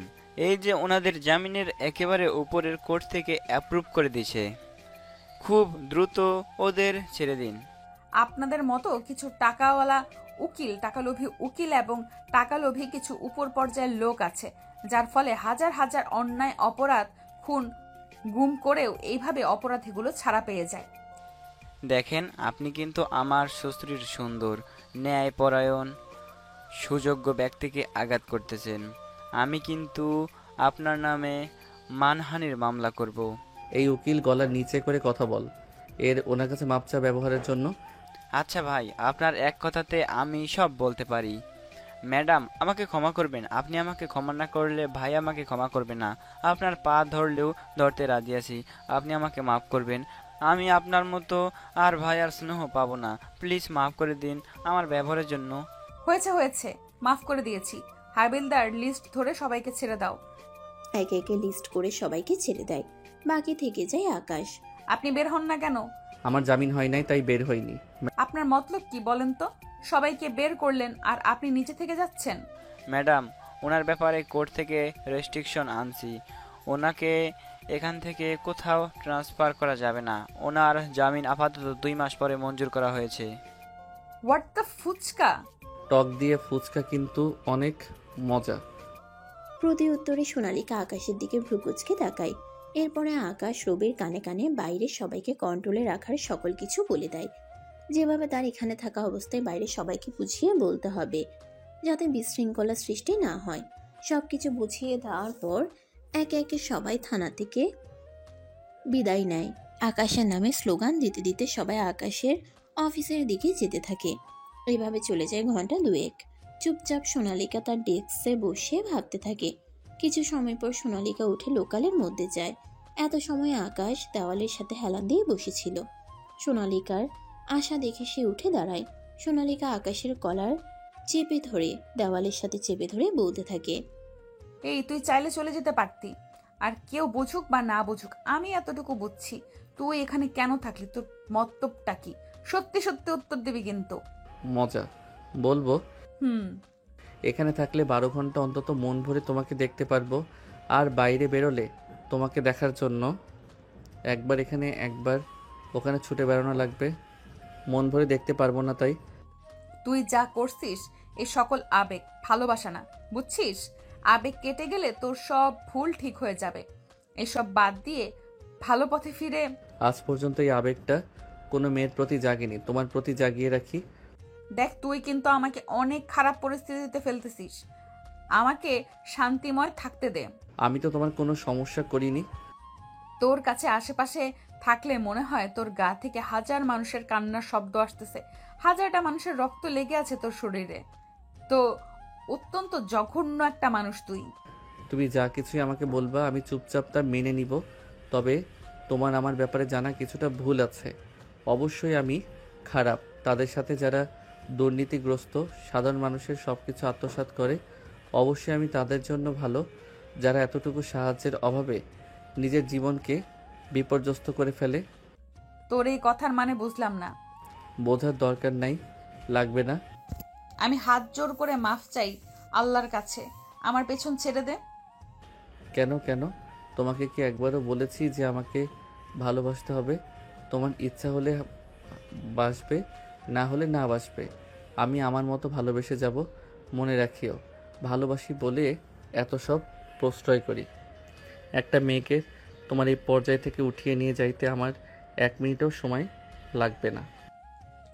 এই যে ওনাদের জামিনের একেবারে উপরের কোর্ট থেকে অ্যাপ্রুভ করে দিয়েছে, খুব দ্রুত ওদের ছেড়ে দিন। আপনাদের মতো কিছু টাকাওয়ালা উকিল, টাকালোভী উকিল এবং টাকালোভী কিছু উপর পর্যায়ের লোক আছে, যার ফলে হাজার হাজার অন্যায় অপরাধ, খুন, গুম করেও এইভাবে অপরাধীগুলো ছাড়া পেয়ে যায়। দেখেন, আপনি কিন্তু আমার শ্বশুরের সুন্দর, ন্যায়পরায়ণ, সুযোগ্য ব্যক্তিকে আঘাত করতেছেন। আমি কিন্তু আপনার নামে মানহানির মামলা করব। এই উকিল গলা নিচে করে কথা বল, এর ওনার কাছে মাপচা ব্যবহারের জন্য। আচ্ছা ভাই, আপনার এক কথাতে আমি সব বলতে পারি। ম্যাডাম আমাকে ক্ষমা করবেন, আপনি আমাকে ক্ষমা না করলে ভাই আমাকে ক্ষমা করবে না। আপনার পা ধরলেও ধরতে রাজি আছি, আপনি আমাকে মাফ করবেন। আমি আপনার মতো আর ভাই আর স্নেহ পাবো না, প্লিজ মাফ করে দিন আমার ব্যবহারের জন্য। হয়েছে হয়েছে, মাফ করে দিয়েছি। হাবিলদার, লিস্ট ধরে সবাইকে ছেড়ে দাও। একে একে লিস্ট করে সবাইকে ছেড়ে দেয়। বাকি থেকে যায় আকাশ। আপনি বের হন না কেন? আমার জামিন হয় নাই তাই বের হইনি। আপনার মতলব কি বলেন তো? সবাইকে বের করলেন আর আপনি নিচে থেকে যাচ্ছেন। ম্যাডাম, ওনার ব্যাপারে কোর্ট থেকে রেস্ট্রিকশন আনছি, ওনাকে এখান থেকে কোথাও ট্রান্সফার করা যাবে না। ওনার জামিন আপাতত 2 মাস পরে মঞ্জুর করা হয়েছে। What the fuchka? টক দিয়ে ফুচকা কিন্তু অনেক মজা। প্রতি উত্তরে সোনালিকা আকাশের দিকে ভ্রুকুচকে তাকায়। এরপরে আকাশ রবির কানে কানে বাইরে সবাইকে কন্ট্রোলে রাখার সকল কিছু বলে দেয়, যেভাবে তার এখানে থাকা অবস্থায় বাইরে সবাইকে বুঝিয়ে বলতে হবে, যাতে বিশৃঙ্খলা সৃষ্টি না হয়। সবকিছু বুঝিয়ে দেওয়ার পর একে একে সবাই থানা থেকে বিদায় নেয়। আকাশের নামে স্লোগান দিতে দিতে সবাই আকাশের অফিসের দিকে যেতে থাকে। এইভাবে চলে যায় ঘন্টা দুয়েক। চুপচাপ সোনালিকা তার ডেস্কে বসে ভাবতে থাকে। কিছু সময় পর সোনালিকা উঠে লোকালের মধ্যে যায়। এত সময় আকাশ দেওয়ালের সাথে হেলান দিয়ে বসেছিল। সোনালিকার আশা দেখে সে উঠে দাঁড়ায়। সোনালিকা আকাশের কলার চেপে ধরে দেওয়ালের সাথে চেপে ধরে বলতে থাকে, এই তুই চাইলে চলে যেতে পারতি। আর কেউ বুঝুক বা না বুঝুক, আমি এতটুকু বুঝছি তুই এখানে কেন থাকলি, তোর মতলবটা কি। সত্যি সত্যি উত্তর দিবি কিন্তু। মজা বলবো? হুম। এখানে থাকলে 12 ঘন্টা অন্তত মন ভরে তোমাকে দেখতে পারবো। আর বাইরে বেরোলে তোমাকে দেখার জন্য একবার এখানে একবার ওখানে ছুটে বেড়ানো লাগবে। মন ভরে দেখতে পারবো না তাই। তুই যা করছিস এই সকল আবেগ, ভালোবাসা না, বুঝছিস? আবেগ কেটে গেলে তোর সব ভুল ঠিক হয়ে যাবে। এসব বাদ দিয়ে ভালো পথে ফিরে। আজ পর্যন্ত এই আবেগটা কোনো মেয়ের প্রতি জাগেনি, তোমার প্রতি জাগিয়ে রাখি। দেখ, তুই কিন্তু আমাকে অনেক খারাপ পরিস্থিতিতে ফেলতেছিস। আমাকে শান্তিময় থাকতে দে। আমি তো তোমার কোনো সমস্যা করিনি। তোর কাছে আশেপাশে থাকলে মনে হয় তোর গা থেকে হাজার মানুষের কান্নার শব্দ আসতেছে, হাজারটা মানুষের রক্ত লেগে আছে তোর শরীরে। তো অত্যন্ত জঘন্য একটা মানুষ তুই। তুমি যা কিছুই আমাকে বলবা আমি চুপচাপ তা মেনে নিব। তবে তোমার আমার ব্যাপারে জানা কিছুটা ভুল আছে। অবশ্যই আমি খারাপ। তাদের সাথে যারা দুর্নীতিগ্রস্ত সাধারণ মানুষের সব কিছু আত্মসাৎ করে, অবশ্যই আমি তাদের জন্য ভালো। যারা এতটুকু সাহায্যের অভাবে নিজের জীবনকে বিপর্যস্ত করে ফেলে। তোর এই কথার মানে বুঝলাম না। বোঝার দরকার নাই, লাগবে না। আমি হাত জোর করে মাফ চাই আল্লাহর কাছে, আমার পেছন ছেড়ে দে। কেন কেন? তোমাকে কি একবারও বলেছি যে আমাকে ভালোবাসতে হবে? তোমার ইচ্ছা হলে বাসবে, না হলে না বাসবে। আমি আমার মতো ভালোবেসে যাব। মনে রাখিও, ভালোবাসি বলে এত সব প্রশ্রয় করি। একটা মেয়েকে তোমার এই পর্যায় থেকে উঠিয়ে নিয়ে যাইতে আমার 1 মিনিটও সময় লাগবে না।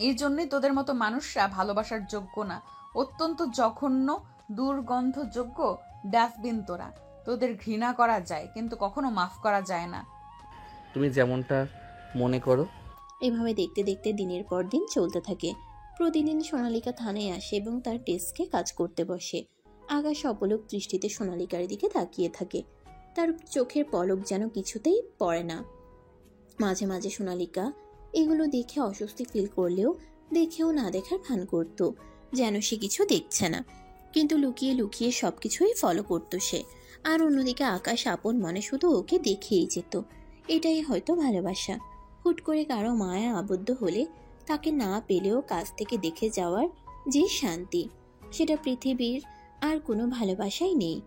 এই জন্যই তোদের মতো মানুষরা ভালোবাসার যোগ্য না। অত্যন্ত জঘন্য, দুর্গন্ধযোগ্য ডাস্টবিন তোরা। তোদের ঘৃণা করা যায় কিন্তু কখনো মাফ করা যায় না। তুমি যেমনটা মনে করো। এভাবে দেখতে দেখতে দিনের পর দিন চলতে থাকে। প্রতিদিন সোনালিকা থানায় আসে এবং তার ডেস্কে কাজ করতে বসে। আকাশ অপলক দৃষ্টিতে সোনালিকার দিকে তাকিয়ে থাকে। তার চোখের পলক যেন কিছুতেই পড়ে না। মাঝে মাঝে সোনালিকা এগুলো দেখে অস্বস্তি ফিল করলেও দেখেও না দেখার ভান করত, যেন সে কিছু দেখছে না। কিন্তু লুকিয়ে লুকিয়ে সবকিছুই ফলো করতো সে। আর অন্যদিকে আকাশ আপন মনে শুধু ওকে দেখেই যেত। এটাই হয়তো ভালোবাসা। হুট করে কারো মায়া আবদ্ধ হলে তাকে না পেলেও কাছ থেকে দেখে যাওয়ার যে শান্তি, সেটা পৃথিবীর আর কোনো ভালোবাসাই নেই।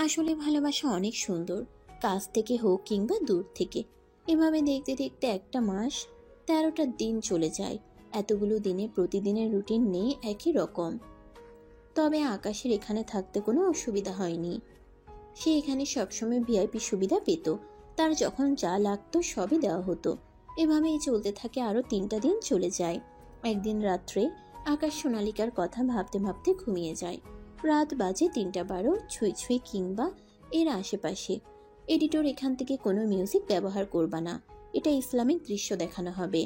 আসলে ভালোবাসা অনেক সুন্দর, কাছ থেকে হোক কিংবা দূর থেকে। এভাবে দেখতে দেখতে একটা মাস 13টা দিন চলে যায়। এতগুলো দিনে প্রতিদিনের রুটিন নেই একই রকম। তবে আকাশের এখানে থাকতে কোনো অসুবিধা হয়নি। সে এখানে সবসময় ভিআইপি সুবিধা পেত। তার যখন যা লাগতো সবই দেওয়া হতো। এভাবেই চলতে থাকে। আরও 3টা দিন চলে যায়। একদিন রাত্রে আকাশ সোনালিকার কথা ভাবতে ভাবতে ঘুমিয়ে যায়। রাত বাজে 3:12, ছুঁই ছুঁই কিংবা এর আশেপাশে। এডিটর এখান থেকে কোনো মিউজিক ব্যবহার করবা না, এটা ইসলামিক দৃশ্য দেখানো হবে।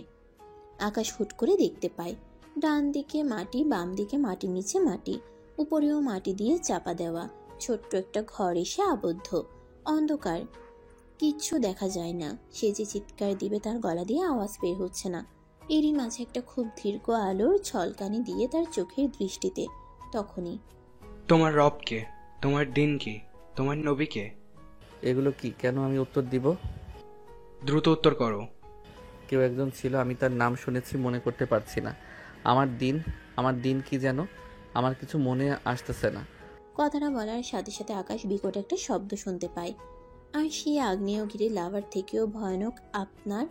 আকাশ হুট করে দেখতে পায় ডান দিকে মাটি, বাম দিকে মাটির নিচে মাটি, উপরেও মাটি দিয়ে চাপা দেওয়া ছোট্ট একটা ঘর এসে আবদ্ধ। অন্ধকার, কিচ্ছু দেখা যায় না। সে যে চিৎকার দিবে তার গলা দিয়ে আওয়াজ বের হচ্ছে না। এরই মাঝে একটা খুব দীর্ঘ আলোর ঝলকানি দিয়ে তার চোখের দৃষ্টিতে। তখনই, তোমার রব কে? তোমার দিন কি? তোমার নবী কে? এগুলো কি? কেন আমি উত্তর দিব? দ্রুত উত্তর করো। কেউ একজন ছিল, আমি তার নাম শুনেছি, মনে করতে পারছি না। আমার দিন কি যেন? আমার কিছু মনে আসতেছে না। কথাটা বলার সাথে সাথে আকাশ বিকট একটা শব্দ শুনতে পায়। আর সেই আগ্নেয়গিরি লাভার থেকেও ভয়ানক আপনার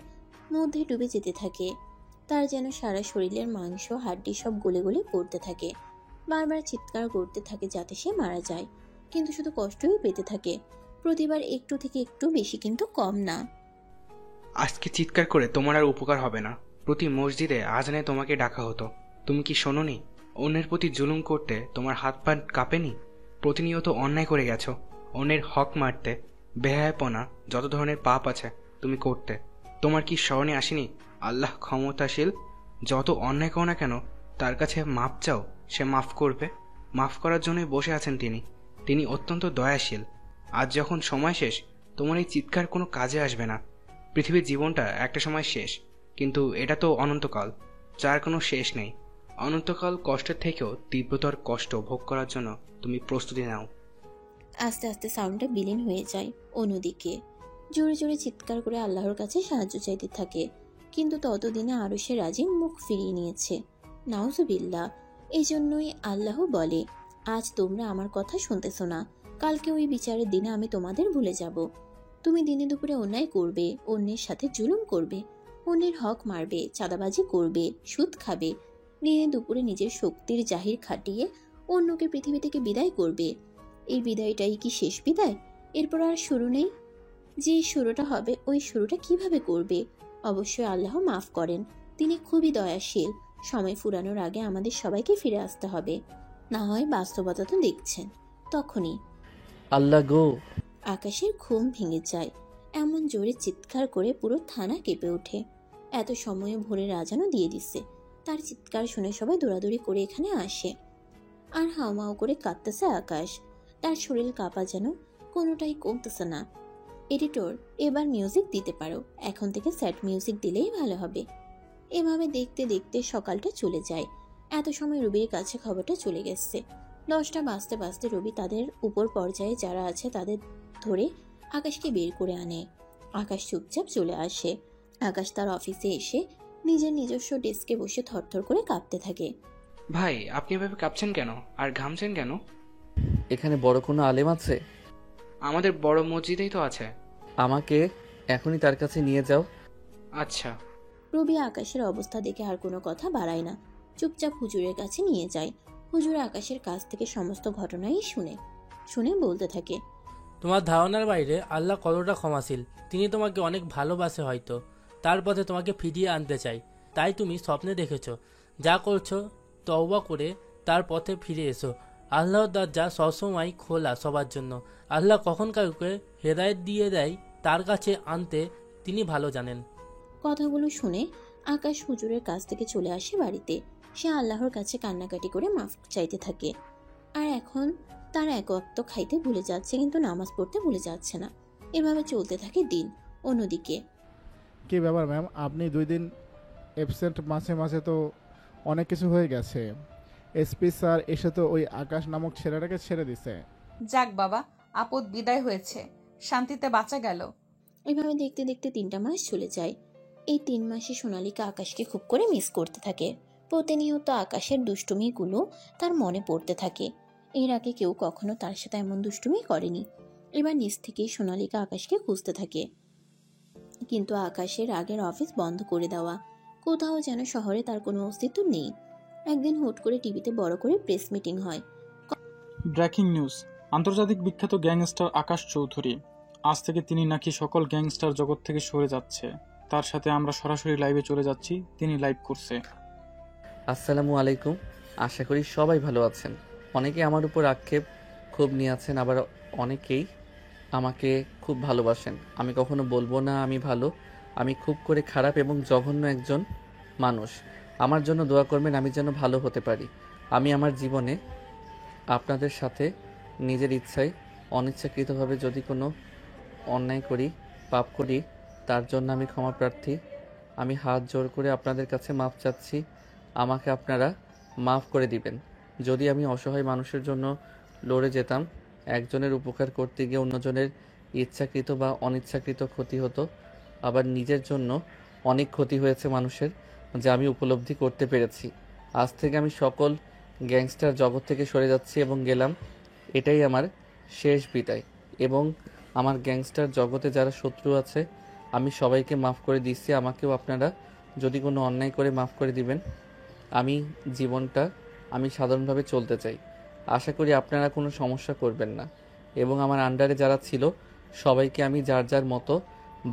মধ্যে ডুবে যেতে থাকে। তার যেন সারা শরীরের মাংস হাড্ডি সব গলে গলে পড়তে থাকে। বারবার চিৎকার করতে থাকে যাতে সে মারা যায়, কিন্তু শুধু কষ্টই পেতে থাকে। প্রতিবার একটু থেকে একটু বেশি, কিন্তু কম না। আজকে চিৎকার করে তোমার আর উপকার হবে না। প্রতি মসজিদে আজানে তোমাকে ডাকা হতো, তুমি কি শোনোনি? অন্যের প্রতি জুলুম করতে তোমার হাত পা কাঁপেনি? প্রতিনিয়ত অন্যায় করে গেছো, অন্যের হক মারতে, বেহায়াপনা, যত ধরনের পাপ আছে তুমি করতে। তোমার কি স্মরণে আসেনি আল্লাহ ক্ষমতাশীল? যত অন্যায় করো না কেন তার কাছে মাপ চাও, সে মাফ করবে। মাফ করার জন্যই বসে আছেন তিনি। তিনি অত্যন্ত দয়াশীল। আজ যখন সময় শেষ, তোমার এই চিৎকার কোনো কাজে আসবে না। পৃথিবীর জীবনটা একটা সময় শেষ, কিন্তু এটা তো অনন্তকাল, যার কোনো শেষ নেই। অনন্তকাল কষ্টের থেকেও তীব্রতর কষ্ট ভোগ করার জন্য তুমি প্রস্তুতি নাও। আস্তে আস্তে সাউন্ডটা বিলীন হয়ে যায়। অন্যদিকে জোরে জোরে চিৎকার করে আল্লাহর কাছে সাহায্য চাইতে থাকে, কিন্তু ততদিনে আরশে রাজি মুখ ফিরিয়ে নিয়েছে। নাউজুবিল্লাহ। এই জন্যই আল্লাহ বলে, আজ তোমরা আমার কথা শুনতেছো না, কালকে ওই বিচারের দিনে আমি তোমাদের ভুলে যাব। তুমি দিনে দুপুরে অন্যায় করবে, অন্যের সাথে জুলুম করবে, অন্যের হক মারবে, চাঁদাবাজি করবে, সুদ খাবে, দিনে দুপুরে নিজের শক্তির জাহির খাটিয়ে অন্যকে পৃথিবী থেকে বিদায় করবে। এই বিদায়টাই কি শেষ বিদায়? এরপর আর শুরু নেই? যে শুরুটা হবে ওই শুরুটা কিভাবে করবে? অবশ্যই আল্লাহ মাফ করেন, তিনি খুবই দয়াশীল। সময় ফুরানোর আগে আমাদের সবাইকে ফিরে আসতে হবে, না হয় বাস্তবতা তো দেখছেন। তখনই আল্লাহ গো, আকাশের ঘুম ভেঙে যায়। এমন জোরে চিৎকার করে পুরো থানা কেঁপে ওঠে। এত সময়ে ভোরের আজানও দিয়ে দিচ্ছে। তার চিৎকার শুনে সবাই দৌড়াদৌড়ি করে এখানে আসে। আর হাউমাউ করে কাঁদতেছে আকাশ। তার শরীর কাঁপা যেন কোনোটাই কমতেছে না। এডিটর, এবার মিউজিক দিতে পারো, এখন থেকে স্যাড মিউজিক দিলেই ভালো হবে। এভাবে দেখতে দেখতে সকালটা চলে যায়। এত সময় রবির কাছে খবরটা চলে গেছে। 10টা বাজতে বাজতে রবি তাদের উপর পর্যায়ে যারা আছে তাদের ধরে আকাশকে বের করে আনে। আকাশ চুপচাপ চলে আসে। আকাশ তার অফিসে এসে নিজের নিজস্ব ডেস্কে বসে থরথর করে কাঁপতে থাকে। ভাই, আপনি এভাবে কাঁপছেন কেন আর ঘামছেন কেন? এখানে বড় কোনো আলেম আছে? আমাদের বড় মসজিদেই তো আছে। আমাকে এখনই তার কাছে নিয়ে যাও। আচ্ছা। রবি আকাশের অবস্থা দেখে আর কোনো কথা বাড়ায় না, চুপচাপ হুজুরের কাছে নিয়ে যায়। হুজুর আকাশের কাছ থেকে সমস্ত ঘটনাই শুনে বলতে থাকে, তোমার ধারণার বাইরে আল্লাহ কতটা ক্ষমাশীল। তিনি তোমাকে অনেক ভালোবাসে, হয়তো তার পথে তোমাকে ফিরিয়ে আনতে চাই। তাই তুমি স্বপ্নে দেখেছো, যা করছো তওবা করে তার পথে ফিরে এসো। আল্লাহর দরজা সবসময় খোলা সবার জন্য। আল্লাহ কখন কাউকে হেদায়েত দিয়ে দেয় তার কাছে আনতে তিনি ভালো জানেন। কথাগুলো শুনে আকাশ হুজুরের কাছ থেকে চলে আসে বাড়িতে। সে আল্লাহর কাছে কান্নাকাটি করে মাফ চাইতে থাকে। আর এখন তার এক ওয়াক্ত খাইতে ভুলে যাচ্ছে, কিন্তু নামাজ পড়তে ভুলে যাচ্ছে না। এভাবে চলতে থাকে দিন। অন্যদিকে, কি ব্যাপার ম্যাম, আপনি 2 দিন অ্যাবসেন্ট, মাঝে মাঝে তো অনেক কিছু হয়ে গেছে। এসপি স্যার এসে তো ওই আকাশ নামক ছেলেটাকে ছেড়ে দিছে। যাক বাবা, আপদ বিদায় হয়েছে, শান্তিতে বাঁচা গেল। এভাবে দেখতে দেখতে 3টা মাস চলে যায়। এই 3 মাসে সোনালিকা আকাশকে খুব করে মিস করতে থাকে। প্রতিনিয়ত আকাশের দুষ্টুমিগুলো তার মনে পড়তে থাকে। এর আগে কেউ কখনো তার সাথে এমন দুষ্টুমি করেনি। এবার নিজ থেকেই সোনালিকা আকাশকে খুঁজতে থাকে, কিন্তু আকাশের আগের অফিস বন্ধ করে দেওয়া। কোথাও যেন শহরে তার কোনো অস্তিত্ব নেই। একদিন হুট করে টিভিতে বড় করে প্রেস মিটিং হয়। ব্রেকিং নিউজ, আন্তর্জাতিক বিখ্যাত গ্যাংস্টার আকাশ চৌধুরী, আজ থেকে তিনি নাকি সকল গ্যাংস্টার জগৎ থেকে সরে যাচ্ছে। তার সাথে আমরা সরাসরি লাইভে চলে যাচ্ছি, তিনি লাইভ করছে। আসসালামু আলাইকুম, আশা করি সবাই ভালো আছেন। অনেকে আমার উপর আক্ষেপ খুব নিয়ে আছেন, আবার অনেকেই আমাকে খুব ভালোবাসেন। আমি কখনো বলবো না আমি ভালো, আমি খুব করে খারাপ এবং জঘন্য একজন মানুষ। আমার জন্য দোয়া করবেন আমি যেন ভালো হতে পারি। আমি আমার জীবনে আপনাদের সাথে নিজের ইচ্ছায় অনিচ্ছাকৃতভাবে যদি কোনো অন্যায় করি, পাপ করি, তার জন্য আমি ক্ষমা প্রার্থী। আমি হাত জোর করে আপনাদের কাছে মাফ চাচ্ছি, আমাকে আপনারা মাফ করে দিবেন। যদি আমি অসহায় মানুষের জন্য লড়ে যেতাম, একজনের উপকার করতে গিয়ে অন্যজনের ইচ্ছাকৃত বা অনিচ্ছাকৃত ক্ষতি হতো। আবার নিজের জন্য অনেক ক্ষতি হয়েছে মানুষের, যা আমি উপলব্ধি করতে পেরেছি। আজ থেকে আমি সকল গ্যাংস্টার জগৎ থেকে সরে যাচ্ছি এবং গেলাম। এটাই আমার শেষ বিদায়। এবং আমার গ্যাংস্টার জগতে যারা শত্রু আছে আমি সবাইকে মাফ করে দিচ্ছি। আমাকেও আপনারা যদি কোনো অন্যায় করে মাফ করে দিবেন। আমি জীবনটা আমি সাধারণভাবে চলতে চাই। আশা করি আপনারা কোনো সমস্যা করবেন না। এবং আমার আন্ডারে যারা ছিল সবাইকে আমি যার যার মতো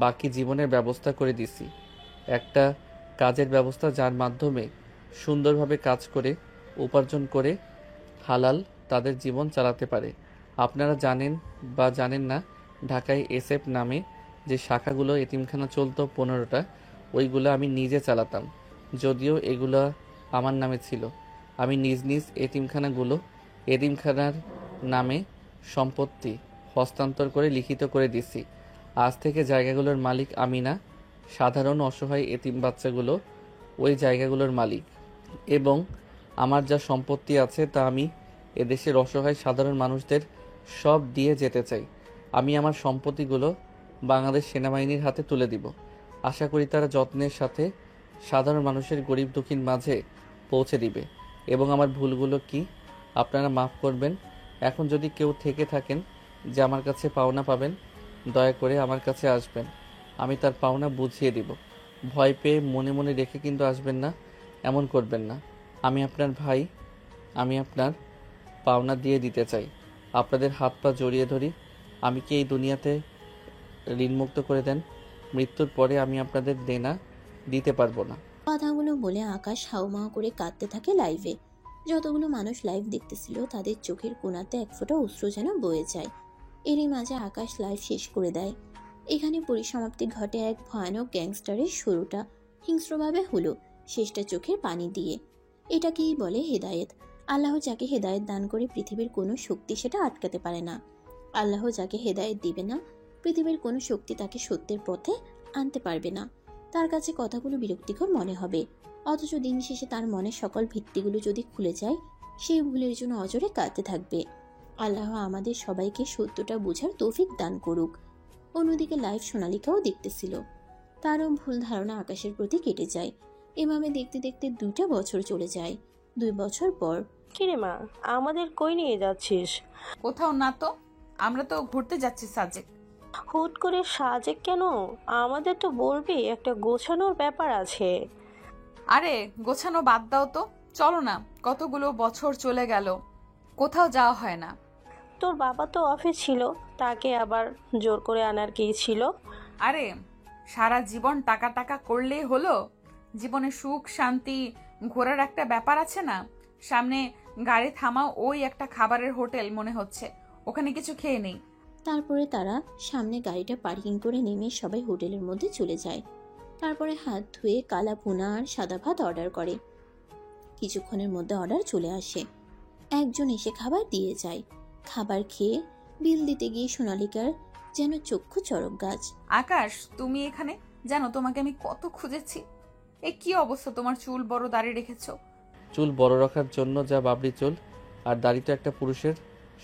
বাকি জীবনের ব্যবস্থা করে দিছি। একটা কাজের ব্যবস্থা যার মাধ্যমে সুন্দরভাবে কাজ করে উপার্জন করে হালাল তাদের জীবন চালাতে পারে। আপনারা জানেন বা জানেন না, ঢাকায় এসএফ নামে যে শাখাগুলো এতিমখানা চলতো 15টা, ওইগুলো আমি নিজে চালাতাম। যদিও এগুলো আমার নামে ছিল, আমি নিজ নিজ এতিমখানার নামে সম্পত্তি হস্তান্তর করে লিখিত করে দিছি। আজ থেকে জায়গাগুলোর মালিক আমি না, সাধারণ অসহায় এতিম বাচ্চাগুলো ওই জায়গাগুলোর মালিক। এবং আমার যা সম্পত্তি আছে তা আমি এদেশের অসহায় সাধারণ মানুষদের সব দিয়ে যেতে চাই। আমি আমার সম্পত্তিগুলো বাংলাদেশ সেনাবাহিনীর হাতে তুলে দিব। আশা করি তারা যত্নের সাথে সাধারণ মানুষের গরিব দুঃখীর মাঝে পৌঁছে দিবে। এবং আমার ভুলগুলো কি আপনারা মাফ করবেন। এখন যদি কেউ থেকে থাকেন যে আমার কাছে পাওনা পাবেন, দয়া করে আমার কাছে আসবেন, আমি তার পাওনা বুঝিয়ে দিব। ভয় পেয়ে মনে মনে রেখে কিন্তু আসবেন না, এমন করবেন না। আমি আপনার ভাই, আমি আপনার পাওনা দিয়ে দিতে চাই। আপনাদের হাত পা জড়িয়ে ধরি, আমি কি এই দুনিয়াতে ঋণমুক্ত করে দেন। মৃত্যুর পরে আমি আপনাদের দেনা দিতে পারবো না। কথাগুলো বলে আকাশ হাউমাউ করে কাঁদতে থাকে লাইভে। যতগুলো মানুষ লাইভ দেখতেছিল তাদের চোখের কোণাতে এক ফোঁটা অশ্রু যেন বয়ে যায়। এরই মাঝে আকাশ লাইভ শেষ করে দেয়। এখানে পরিসমাপ্তি ঘটে এক ভয়ানক গ্যাংস্টারের শুরুটা হিংস্রভাবে হলো, শেষটা চোখের পানি দিয়ে। এটাকেই বলে হেদায়েত। আল্লাহ যাকে হেদায়েত দান করে পৃথিবীর কোনো শক্তি সেটা আটকাতে পারে না। আল্লাহ যাকে হেদায়েত দিবে না, পৃথিবীর কোনো শক্তি তাকে সত্যের পথে আনতে পারবে না। তার কাছে কথাগুলো বিরক্তিকর মনে হবে, অথচ দিন শেষে তার মনের সকল ভিত্তিগুলো যদি খুলে যায়, সেই ভুলের জন্য অজরে কাঁদতে থাকবে। আল্লাহ আমাদের সবাইকে সত্যটা বোঝার তৌফিক দান করুক। অন্যদিকে লাইভ সোনালিকাও দেখতেছিল, তারও ভুল ধারণা আকাশের প্রতি কেটে যায়। এভাবে দেখতে দেখতে 2টা বছর চলে যায়। 2 বছর পর, কিরে মা, আমাদের কই নিয়ে যাচ্ছিস? কোথাও না তো, আমরা তো ঘুরতে যাচ্ছি সাজেক। হুট করে সাজেক কেন? আমাদের তো বলবি, একটা গোছানোর ব্যাপার আছে। আরে গোছানো বাদ দাও তো, চলো না। কতগুলো বছর চলে গেল, কোথাও যাওয়া হয় না। তোর বাবা তো অফিস ছিল, তাকে আবার জোর করে আনার কি ছিল? আরে সারা জীবন টাকা টাকা করলেই হলো? জীবনে সুখ শান্তি ঘোরার একটা ব্যাপার আছে না? সামনে গাড়ি থামাও, ওই একটা খাবারের হোটেল মনে হচ্ছে, ওখানে কিছু খেয়ে নেই। তারপরে তারা সামনে গাড়িটা পার্কিং করে নেমে সবাই হোটেলের মধ্যে চলে যায়। তারপরে হাত ধুয়ে কালা ভুনা আর সাদা ভাত অর্ডার করে। কিছুক্ষণের মধ্যে অর্ডার চলে আসে। একজন এসে খাবার দিয়ে যায়। খাবার খেয়ে বিল দিতে গিয়ে সোনালিকার যেন চক্ষু চড়ক গাছ। আকাশ, তুমি এখানে? জানো তোমাকে আমি কত খুঁজেছি। এ কি অবস্থা, তোমার চুল বড়, দাড়ি রেখেছো? চুল বড় রাখার জন্য যা বাবরি চুল, আর দাড়ি তো একটা পুরুষের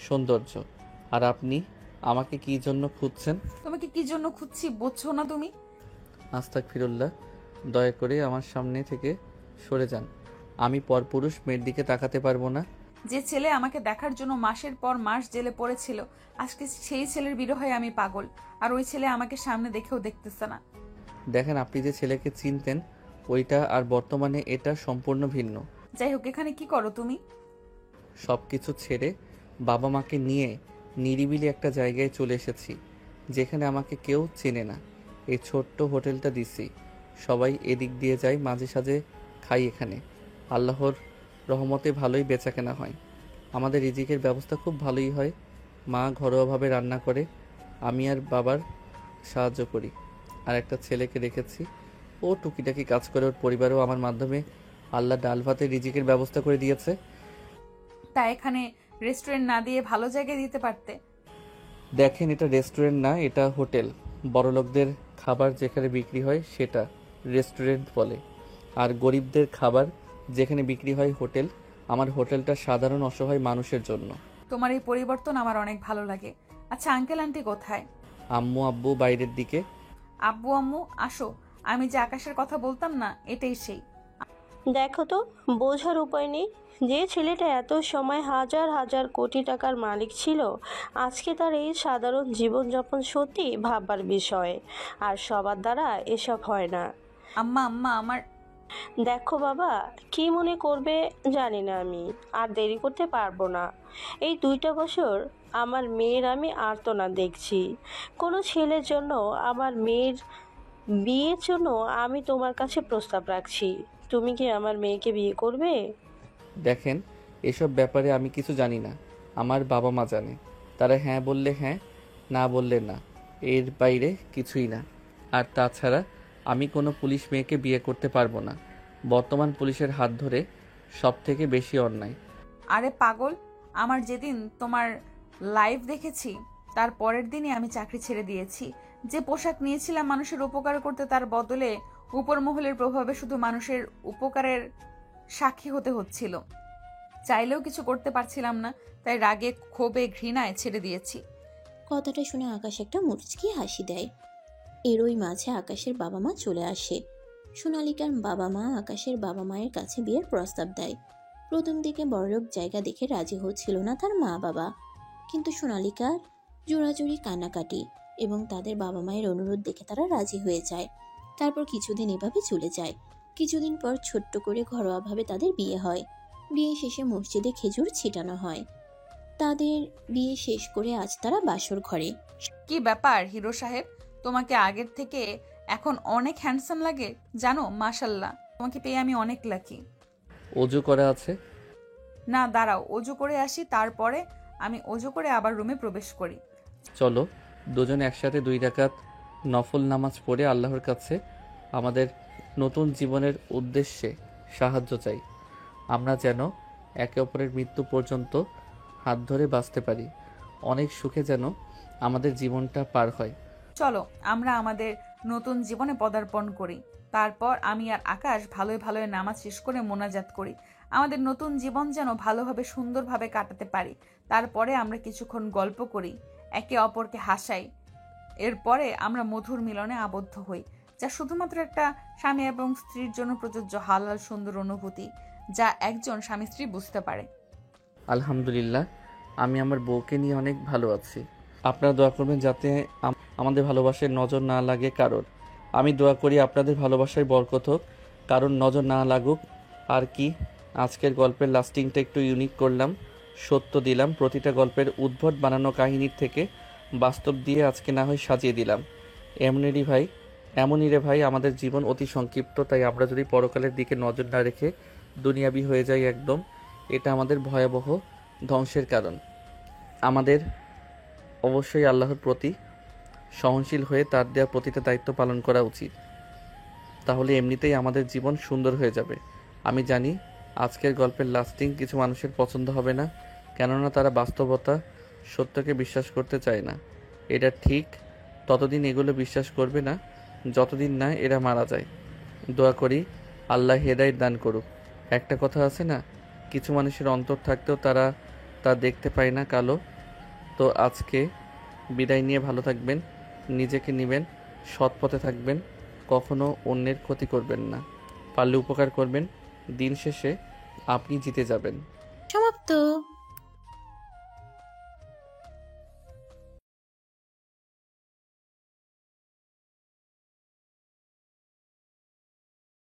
সৌন্দর্য। আর আপনি আমাকে কি জন্য খুঁজছেন? তোমাকে কি জন্য খুঁজছি বুঝছো না তুমি? আস্তাগফিরুল্লাহ, দয়া করে আমার সামনে থেকে সরে যান। আমি পরপুরুষ মেয়ের দিকে তাকাতে পারবো না। যে ছেলে আমাকে দেখার জন্য মাসের পর মাস জেলে পড়েছিল, আজকে সেই ছেলের বিরহে আমি পাগল। আর ওই ছেলে আমাকে সামনে দেখেও দেখতেছে না। দেখেন, আপনি যে ছেলেকে চিনতেন ওইটা আর বর্তমানে এটা সম্পূর্ণ ভিন্ন। যাই হোক, এখানে কি করো তুমি? সব কিছু ছেড়ে বাবা মাকে নিয়ে নিরিবিলি একটা জায়গায় চলে এসেছি, যেখানে আমাকে কেউ চেনে না। এই ছোট্ট হোটেলটা দিছি, সবাই এদিক দিয়ে যায়, মাঝে সাঝে খাই এখানে। আল্লাহর রহমতে ভালোই বেচাকেনা হয়। আমাদের রিজিকের ব্যবস্থা খুব ভালোই হয়। মা ঘরোয়াভাবে রান্না করে, আমি আর বাবার সাহায্য করি। আর একটা ছেলেকে রেখেছি, ও টুকিটাকি কাজ করে। ওর পরিবারও আমার মাধ্যমে আল্লাহ ডাল ভাতে রিজিকের ব্যবস্থা করে দিয়েছে। তা এখানে রেস্টুরেন্ট না দিয়ে ভালো জায়গায় দিতে পারতে। দেখেন, এটা রেস্টুরেন্ট না, এটা হোটেল। বড়লোকদের খাবার যেখানে বিক্রি হয় সেটা রেস্টুরেন্ট বলে, আর গরিবদের খাবার যেখানে বিক্রি হয় হোটেল। আমার হোটেলটা সাধারণ অসহায় মানুষের জন্য। তোমার এই পরিবর্তন আমার অনেক ভালো লাগে। আচ্ছা, আঙ্কেল আন্টি কোথায়? আম্মু আব্বু বাইরের দিকে। আব্বু আম্মু আসো, আমি যে আকাশের কথা বলতাম না, এটাই সেই। দেখো তো, বোঝার উপায় নেই। যে ছেলেটা এত সময় হাজার হাজার কোটি টাকার মালিক ছিল, আজকে তার এই সাধারণ জীবনযাপন সত্যি ভাববার বিষয়। আর সবার দ্বারা এসব হয় না। আম্মা আম্মা আমার। দেখো বাবা, কি মনে করবে জানি না, আমি আর দেরি করতে পারবো না। এই 2টা বছর আমার মেয়ের আমি আর্তনা দেখছি। কোনো ছেলের জন্য, আমার মেয়ের বিয়ের জন্য আমি তোমার কাছে প্রস্তাব রাখছি। তুমি কি আমার মেয়েকে বিয়ে করবে? দেখেন, এসব ব্যাপারে আমি কিছু জানি না। আমার বাবা মা জানে। তারা হ্যাঁ বললে হ্যাঁ, না বললে না। এর বাইরে কিছুই না। আর তাছাড়া আমি কোনো পুলিশ মেয়েকে বিয়ে করতে পারবো না। বর্তমান পুলিশের হাত ধরে সব থেকে বেশি অন্যায়। আরে পাগল, আমার যেদিন তোমার লাইভ দেখেছি তার পরের দিনই আমি চাকরি ছেড়ে দিয়েছি। যে পোশাক নিয়েছিলাম মানুষের উপকার করতে, তার বদলে উপর মহলের প্রভাবে শুধু মানুষের উপকারের সাক্ষী হতে হচ্ছিল। চাইলেও কিছু করতে পারছিলাম না, তাই রাগে ক্ষোভে ঘৃণায় ছেড়ে দিয়েছি। কথাটা শুনে আকাশ একটা মুচকি হাসি দেয়। এরই মাঝে আকাশের বাবা মা চলে আসে। সোনালিকার বাবা মা আকাশের বাবা মায়ের কাছে বিয়ের প্রস্তাব দেয়। প্রথম দিকে বড়লোক জায়গা দেখে রাজি হচ্ছিল না তার মা বাবা, কিন্তু সোনালিকার জোড়াজুড়ি কান্নাকাটি এবং তাদের বাবা মায়ের অনুরোধ দেখে তারা রাজি হয়ে যায়। তারপর কিছুদিন এভাবে চলে যায়। কিছুদিন পর ছোট্ট করে ঘরোয়াভাবে তাদের বিয়ে হয়। বিয়ে শেষে মসজিদে খেজুর ছিটানো হয়। তাদের বিয়ে শেষ করে আজ তারা বাসর ঘরে। কি ব্যাপার হিরো সাহেব, তোমাকে আগের থেকে এখন অনেক হ্যান্ডসাম লাগে জানো। মাশাল্লাহ, তোমাকে পেয়ে আমি অনেক লাকি। অজু করা আছে? না, দাঁড়াও, অজু করে আসি, তারপরে আমি অজু করে আবার রুমে প্রবেশ করি। চলো দুজনে একসাথে 2 রাকাত নফল নামাজ পড়ে আল্লাহর কাছে আমাদের নতুন জীবনের উদ্দেশ্যে সাহায্য চাই। আমরা যেন একে অপরের মৃত্যু পর্যন্ত হাত ধরে বাঁচতে পারি। অনেক সুখে যেন আমাদের জীবনটা পার হয়। চলো আমরা আমাদের নতুন জীবনে পদার্পণ করি। তারপর আমি আর আকাশ ভালোই ভালোই নামাজ শেষ করে মোনাজাত করি। আমাদের নতুন জীবন যেন ভালোভাবে সুন্দরভাবে কাটাতে পারি। তারপরে আমরা কিছুক্ষণ গল্প করি, একে অপরকে হাসাই। এরপরে আমরা মধুর মিলনে আবদ্ধ হই, যা শুধুমাত্র একটা স্বামী এবং স্ত্রীর জন্য প্রযোজ্য হালাল সুন্দর অনুভূতি, যা একজন স্বামী স্ত্রী বুঝতে পারে। আলহামদুলিল্লাহ, আমি আমার বউকে নিয়ে অনেক ভালো আছি। আপনারা দোয়া করবেন যাতে আমাদের ভালোবাসায় নজর না লাগে কারোর। আমি দোয়া করি আপনাদের ভালোবাসায় বরকত হোক, কারণ নজর না লাগুক। আর কি, আজকের গল্পের লাস্টিংটা একটু ইউনিক করলাম, সত্য দিলাম। প্রতিটা গল্পের উদ্ভট বানানো কাহিনীর থেকে বাস্তব দিয়ে আজকে না হয় সাজিয়ে দিলাম। এমনই রে ভাই, আমাদের জীবন অতি সংক্ষিপ্ত, তাই আমরা যদি পরকালের দিকে নজর না রেখে দুনিয়াবি হয়ে যাই একদম, এটা আমাদের ভয়াবহ ধ্বংসের কারণ। আমাদের অবশ্যই আল্লাহর প্রতি সহনশীল হয়ে তার দেওয়া প্রতিটা দায়িত্ব পালন করা উচিত। তাহলে এমনিতেই আমাদের জীবন সুন্দর হয়ে যাবে। আমি জানি আজকের গল্পের লাস্টিং কিছু মানুষের পছন্দ হবে না, কেননা তারা বাস্তবতা সত্যকে বিশ্বাস করতে চায় না। এটা ঠিক ততদিন এগুলো বিশ্বাস করবে না যতদিন না এরা মারা যায়। দোয়া করি আল্লাহ হেদায়েত দান করুক। একটা কথা আছে না, কিছু মানুষের অন্তর থাকতেও তারা তা দেখতে পায় না কালো। তো আজকে বিদায় নিয়ে ভালো থাকবেন, নিজেকে নেবেন, সৎ পথে থাকবেন, কখনো অন্যের ক্ষতি করবেন না, পারলে উপকার করবেন। দিন শেষে আপনি জিতে যাবেন। সমাপ্ত।